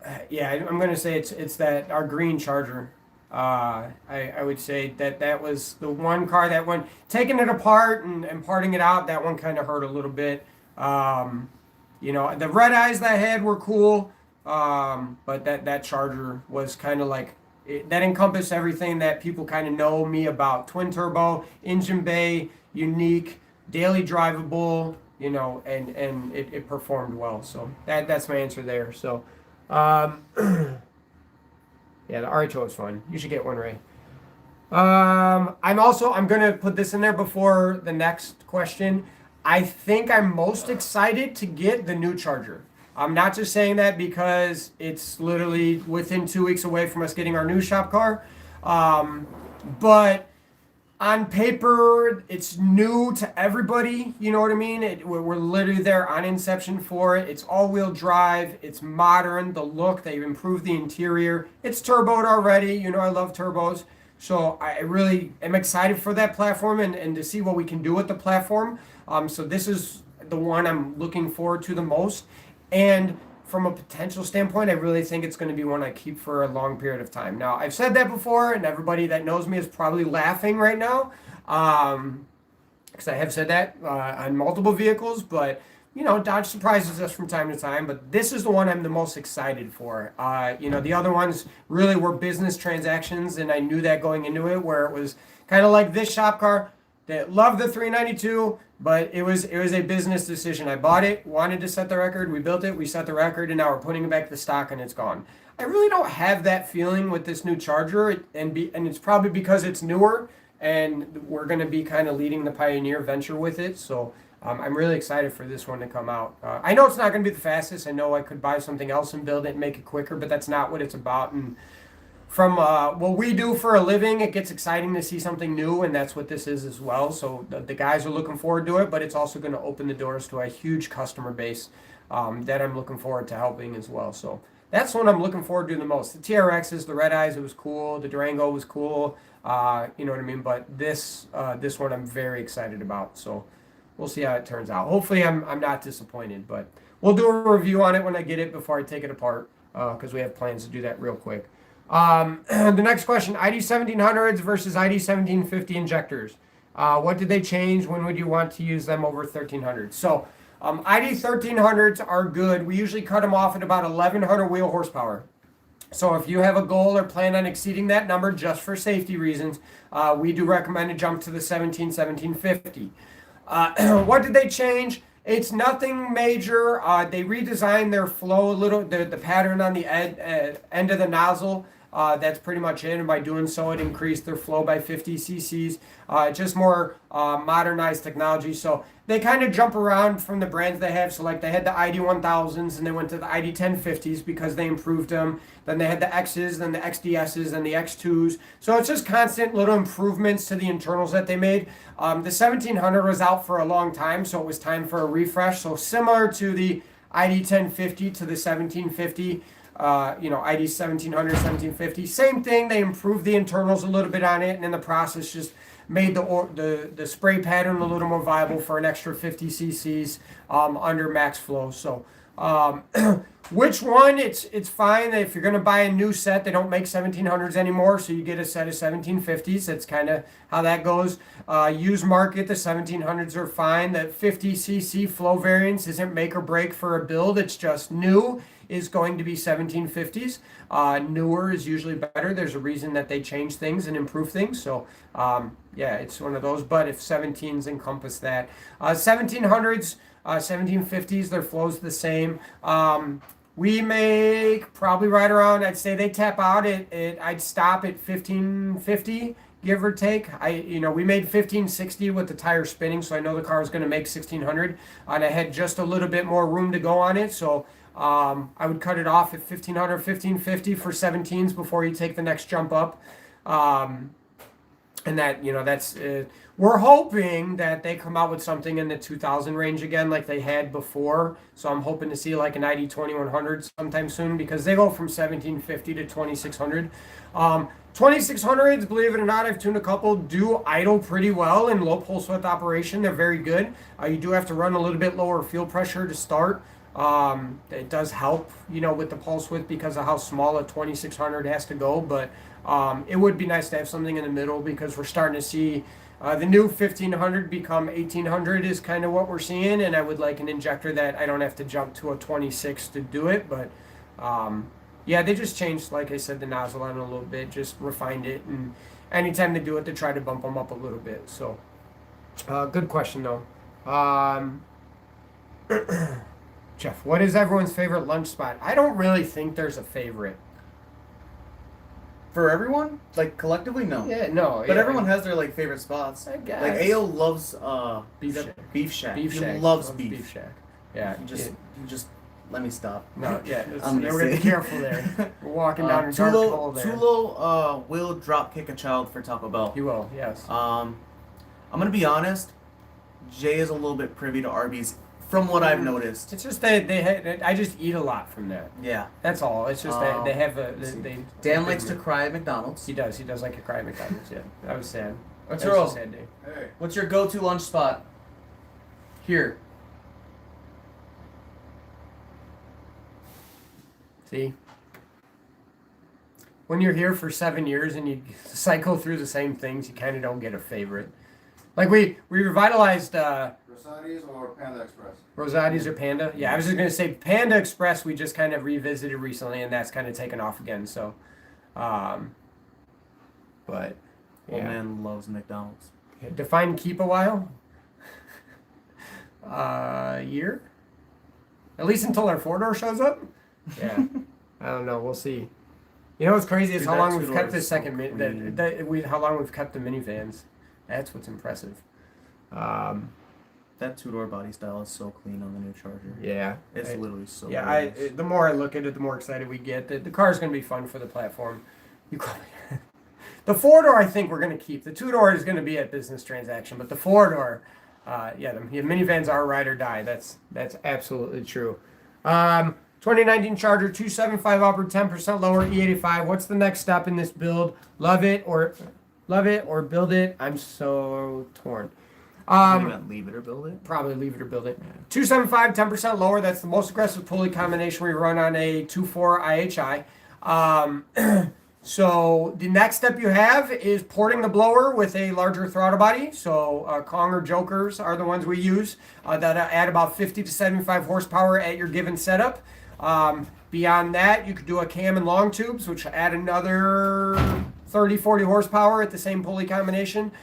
Speaker 1: I'm gonna say it's that our green Charger. I would say that was the one car that when taking it apart and parting it out, that one kind of hurt a little bit. The red eyes that I had were cool, but that Charger was kind of like that encompassed everything that people kind of know me about. Twin turbo, engine bay, unique, daily drivable, and it performed well. So that's my answer there. So. Yeah, the RHO is fun. You should get one, Ray. I'm gonna put this in there before the next question. I think I'm most excited to get the new Charger. I'm not just saying that because it's literally within 2 weeks away from us getting our new shop car. But on paper, it's new to everybody. You know what I mean? We're literally there on inception for it. It's all-wheel drive. It's modern. The look, they've improved the interior. It's turboed already. I love turbos. So I really am excited for that platform and to see what we can do with the platform. So this is the one I'm looking forward to the most. And from a potential standpoint, I really think it's going to be one I keep for a long period of time. Now, I've said that before, and everybody that knows me is probably laughing right now, because I have said that on multiple vehicles, but, Dodge surprises us from time to time, but this is the one I'm the most excited for. The other ones really were business transactions, and I knew that going into it, where it was kind of like this shop car that loved the 392, but it was a business decision. I bought it, wanted to set the record, we built it, we set the record, and now we're putting it back to stock and it's gone. I really don't have that feeling with this new Charger, and it's probably because it's newer, and we're going to be kind of leading the Pioneer venture with it. So I'm really excited for this one to come out. I know it's not going to be the fastest. I know I could buy something else and build it and make it quicker, but that's not what it's about. And from what we do for a living, it gets exciting to see something new, and that's what this is as well. So the guys are looking forward to it, but it's also going to open the doors to a huge customer base that I'm looking forward to helping as well. So that's one I'm looking forward to the most. The TRXs, the Red Eyes, it was cool. The Durango was cool. You know what I mean? But this one I'm very excited about. So we'll see how it turns out. Hopefully I'm not disappointed, but we'll do a review on it when I get it before I take it apart, because we have plans to do that real quick. The next question, ID 1700s versus ID 1750 injectors. What did they change? When would you want to use them over 1300s? So ID 1300s are good. We usually cut them off at about 1100 wheel horsepower. So if you have a goal or plan on exceeding that number just for safety reasons, we do recommend a jump to the 1750. What did they change? It's nothing major. They redesigned their flow a little, the pattern on the end of the nozzle. That's pretty much it. And by doing so, it increased their flow by 50 cc's. Just more modernized technology. So they kind of jump around from the brands they have. So like they had the ID 1000s and they went to the ID 1050s because they improved them. Then they had the X's, then the XDS's, and the X2s. So it's just constant little improvements to the internals that they made. The 1700 was out for a long time, so it was time for a refresh. So similar to the ID 1050 to the 1750. ID 1700, 1750, same thing. They improved the internals a little bit on it, and in the process, just made the spray pattern a little more viable for an extra 50 cc's under max flow. So, which one? It's fine if you're gonna buy a new set. They don't make 1700s anymore, so you get a set of 1750s. That's kind of how that goes. Used market, the 1700s are fine. The 50 cc flow variance isn't make or break for a build. It's just new is going to be 1750s. Newer is usually better. There's a reason that they change things and improve things. So yeah, it's one of those. But if 17s encompass that, 1700s, 1750s, their flow's the same. We make probably right around, I'd say they tap out I'd stop at 1550, give or take. We made 1560 with the tire spinning, so I know the car was going to make 1600, and I had just a little bit more room to go on it. So I would cut it off at 1500, 1550 for 17s before you take the next jump up. And that, that's, we're hoping that they come out with something in the 2000 range again, like they had before. So I'm hoping to see like an ID 2100 sometime soon, because they go from 1750 to 2600. 2600s, believe it or not, I've tuned a couple, do idle pretty well in low pulse width operation. They're very good. You do have to run a little bit lower fuel pressure to start. It does help, with the pulse width because of how small a 2600 has to go, but it would be nice to have something in the middle, because we're starting to see the new 1500 become 1800 is kind of what we're seeing, and I would like an injector that I don't have to jump to a 26 to do it. But yeah, they just changed, like I said, the nozzle on a little bit, just refined it, and anytime they do it, they try to bump them up a little bit. So good question though. Jeff, what is everyone's favorite lunch spot? I don't really think there's a favorite.
Speaker 3: For everyone? Like collectively, no.
Speaker 1: Yeah, no.
Speaker 3: But
Speaker 1: yeah,
Speaker 3: everyone has their like favorite spots.
Speaker 1: I guess.
Speaker 3: Like AO loves
Speaker 1: Beef Shack.
Speaker 3: Beef Shack.
Speaker 1: Beef
Speaker 3: He
Speaker 1: Shack.
Speaker 3: loves beef.
Speaker 1: Shack. Yeah.
Speaker 3: You just let me stop.
Speaker 1: No, yeah.
Speaker 3: I'm
Speaker 1: We're gonna be careful there. We're walking down a dark hole there.
Speaker 3: Tulo will drop kick a child for Taco Bell.
Speaker 1: He will, yes.
Speaker 3: I'm gonna be honest. Jay is a little bit privy to Arby's, from what I've noticed.
Speaker 1: It's just that I just eat a lot from that.
Speaker 3: Yeah.
Speaker 1: That's all. It's just that they have
Speaker 3: Dan likes to cry at McDonald's.
Speaker 1: He does. He does like to cry at McDonald's. Yeah. That was sad.
Speaker 3: What's
Speaker 1: That was a sad day.
Speaker 2: Hey.
Speaker 3: What's your go-to lunch spot? Here.
Speaker 1: See? When you're here for 7 years and you cycle through the same things, you kind of don't get a favorite. Like we revitalized
Speaker 2: Rosati's or Panda Express?
Speaker 1: Rosati's or Panda. Yeah, I was just gonna say Panda Express. We just kind of revisited recently, and that's kind of taken off again. So, but
Speaker 3: Old
Speaker 1: yeah.
Speaker 3: man loves McDonald's.
Speaker 1: Define keep a while. Year. At least until our 4-door shows up. Yeah. I don't know. We'll see. You know what's crazy is
Speaker 3: Dude,
Speaker 1: how
Speaker 3: that
Speaker 1: long we've
Speaker 3: two-door
Speaker 1: kept the
Speaker 3: is
Speaker 1: second
Speaker 3: so
Speaker 1: how long we've kept the minivans. That's what's impressive.
Speaker 3: That two-door body style is so clean on the new Charger.
Speaker 1: Yeah.
Speaker 3: It's literally so
Speaker 1: Yeah,
Speaker 3: gorgeous.
Speaker 1: the more I look at it, the more excited we get. The car's going to be fun for the platform. The 4-door, I think we're going to keep. The 2-door is going to be a business transaction, but the 4-door, the minivans are ride or die. That's absolutely true. 2019 Charger, 275 upper, 10% lower, E85. What's the next step in this build? Love it or build it. I'm so torn.
Speaker 3: Leave it or build it?
Speaker 1: Probably leave it or build it. 275, 10% lower. That's the most aggressive pulley combination we run on a 2.4 IHI. So the next step you have is porting the blower with a larger throttle body. So Kong or Jokers are the ones we use that add about 50 to 75 horsepower at your given setup. Beyond that, you could do a cam and long tubes, which add another 30, 40 horsepower at the same pulley combination.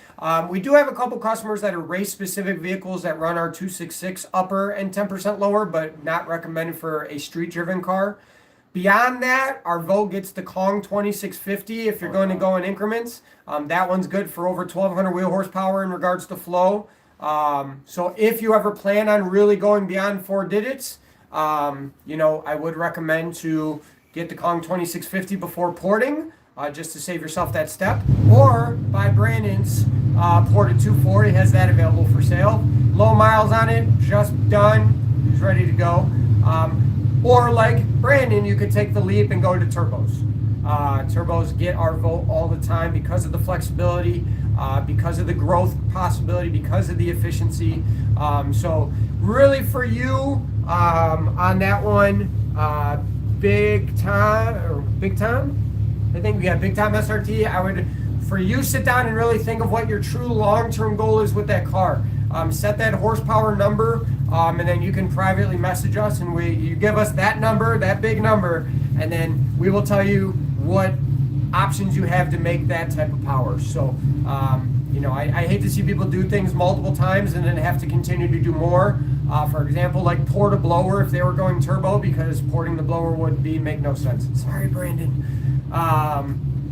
Speaker 1: We do have a couple customers that are race-specific vehicles that run our 266 upper and 10% lower, but not recommended for a street-driven car. Beyond that, our Vogue gets the Kong 2650 if you're going to go in increments. That one's good for over 1,200 wheel horsepower in regards to flow. So if you ever plan on really going beyond 4 digits, I would recommend to get the Kong 2650 before porting, just to save yourself that step. Or buy Brandon's ported 240, has that available for sale. Low miles on it, just done, he's ready to go. Or like Brandon, you could take the leap and go to turbos. Turbos get our vote all the time because of the flexibility, because of the growth possibility, because of the efficiency. So really for you on that one, Big Tom. I think we got Big Time SRT. I would, for you, sit down and really think of what your true long-term goal is with that car. Set that horsepower number, and then you can privately message us, and you give us that number, that big number, and then we will tell you what options you have to make that type of power. So, I hate to see people do things multiple times and then have to continue to do more. For example, like port a blower if they were going turbo, because porting the blower would make no sense. Sorry, Brandon.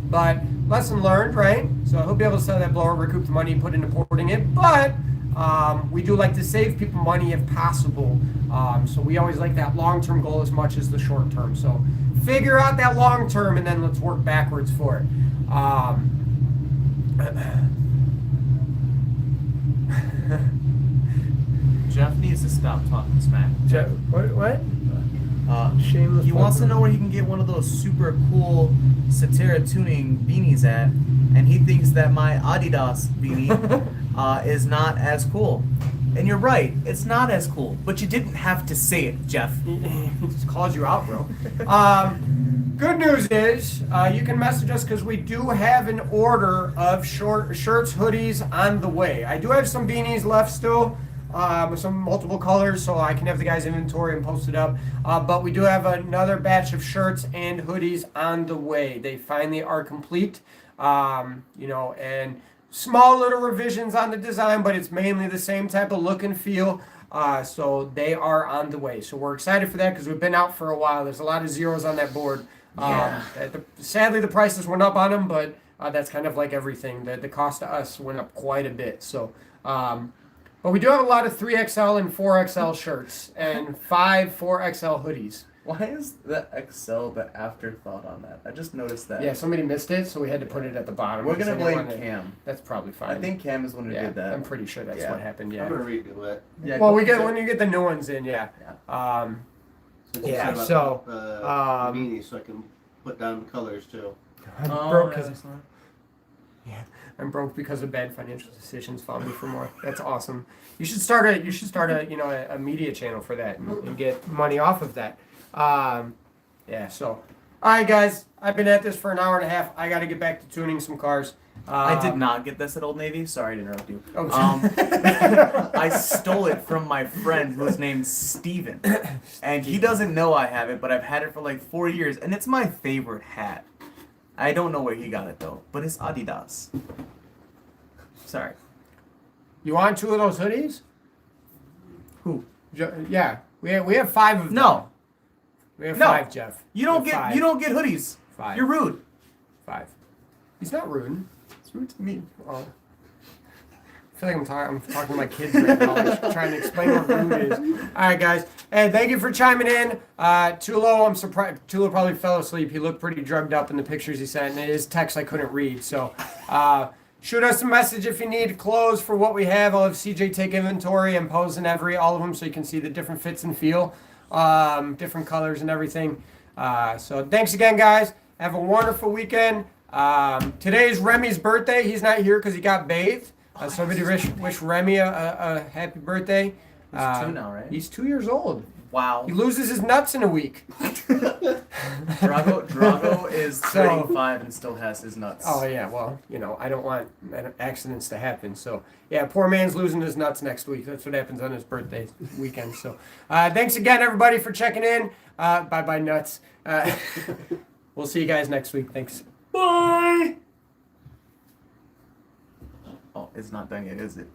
Speaker 1: But lesson learned, right? So he'll be able to sell that blower, recoup the money, put into porting it. But we do like to save people money if possible. So we always like that long-term goal as much as the short-term. So figure out that long-term and then let's work backwards for it.
Speaker 3: Jeff needs to stop talking smack.
Speaker 1: Jeff, what? Shameless.
Speaker 3: He wants to know where he can get one of those super cool Satera Tuning beanies at, and he thinks that my Adidas beanie is not as cool. And you're right, it's not as cool, but you didn't have to say it, Jeff.
Speaker 1: He just calls you out, bro. Good news is you can message us because we do have an order of shirts, hoodies on the way. I do have some beanies left still. With some multiple colors, so I can have the guys' inventory and post it up. But we do have another batch of shirts and hoodies on the way. They finally are complete, and small little revisions on the design, but it's mainly the same type of look and feel. So they are on the way. So we're excited for that because we've been out for a while. There's a lot of zeros on that board. Sadly, the prices went up on them, but that's kind of like everything. The cost to us went up quite a bit. So. But we do have a lot of 3XL and 4XL shirts and 4XL hoodies.
Speaker 3: Why is the XL the afterthought on that? I just noticed that.
Speaker 1: Yeah, somebody missed it, so we had to put it at the bottom.
Speaker 3: We're going to blame Cam.
Speaker 1: That's probably fine.
Speaker 3: I think Cam is the one who did that.
Speaker 1: I'm pretty sure that's what happened, yeah.
Speaker 2: I'm going to redo it.
Speaker 3: Yeah,
Speaker 1: well, when you get the new ones in, yeah.
Speaker 2: So beanie, so I can put down the colors too.
Speaker 1: I'm broke because of bad financial decisions. Follow me for more. That's awesome. You should start a media channel for that and get money off of that. So all right, guys, I've been at this for an hour and a half. I got to get back to tuning some cars.
Speaker 3: I did not get this at Old Navy. Sorry to interrupt you. I stole it from my friend who's named Steven. And he doesn't know I have it, but I've had it for like 4 years, and it's my favorite hat. I don't know where he got it though, but it's Adidas. Sorry.
Speaker 1: You want 2 of those hoodies?
Speaker 3: Who?
Speaker 1: Yeah, we have 5 of them.
Speaker 3: No.
Speaker 1: We have 5, Jeff.
Speaker 3: You don't get hoodies.
Speaker 1: 5.
Speaker 3: You're rude.
Speaker 1: 5. He's not rude.
Speaker 3: It's rude to me.
Speaker 1: Oh. I feel like I'm talking to my kids right now, trying to explain what rude is. All right, guys. Hey, thank you for chiming in. Tulo, I'm surprised. Tulo probably fell asleep. He looked pretty drugged up in the pictures he sent, and his text I couldn't read. So, Shoot us a message if you need clothes for what we have. I'll have CJ take inventory and pose in all of them so you can see the different fits and feel, different colors and everything. So thanks again, guys. Have a wonderful weekend. Today is Remy's birthday. He's not here because he got bathed. So everybody wish Remy a happy birthday.
Speaker 3: He's 2 now, right?
Speaker 1: He's 2 years old.
Speaker 3: Wow.
Speaker 1: He loses his nuts in a week.
Speaker 3: Drago is 35 and still has his nuts.
Speaker 1: Oh, yeah. Well, I don't want accidents to happen. So, yeah, poor man's losing his nuts next week. That's what happens on his birthday weekend. So, thanks again, everybody, for checking in. Bye-bye, nuts. We'll see you guys next week. Thanks. Bye!
Speaker 3: Oh, it's not done yet, is it?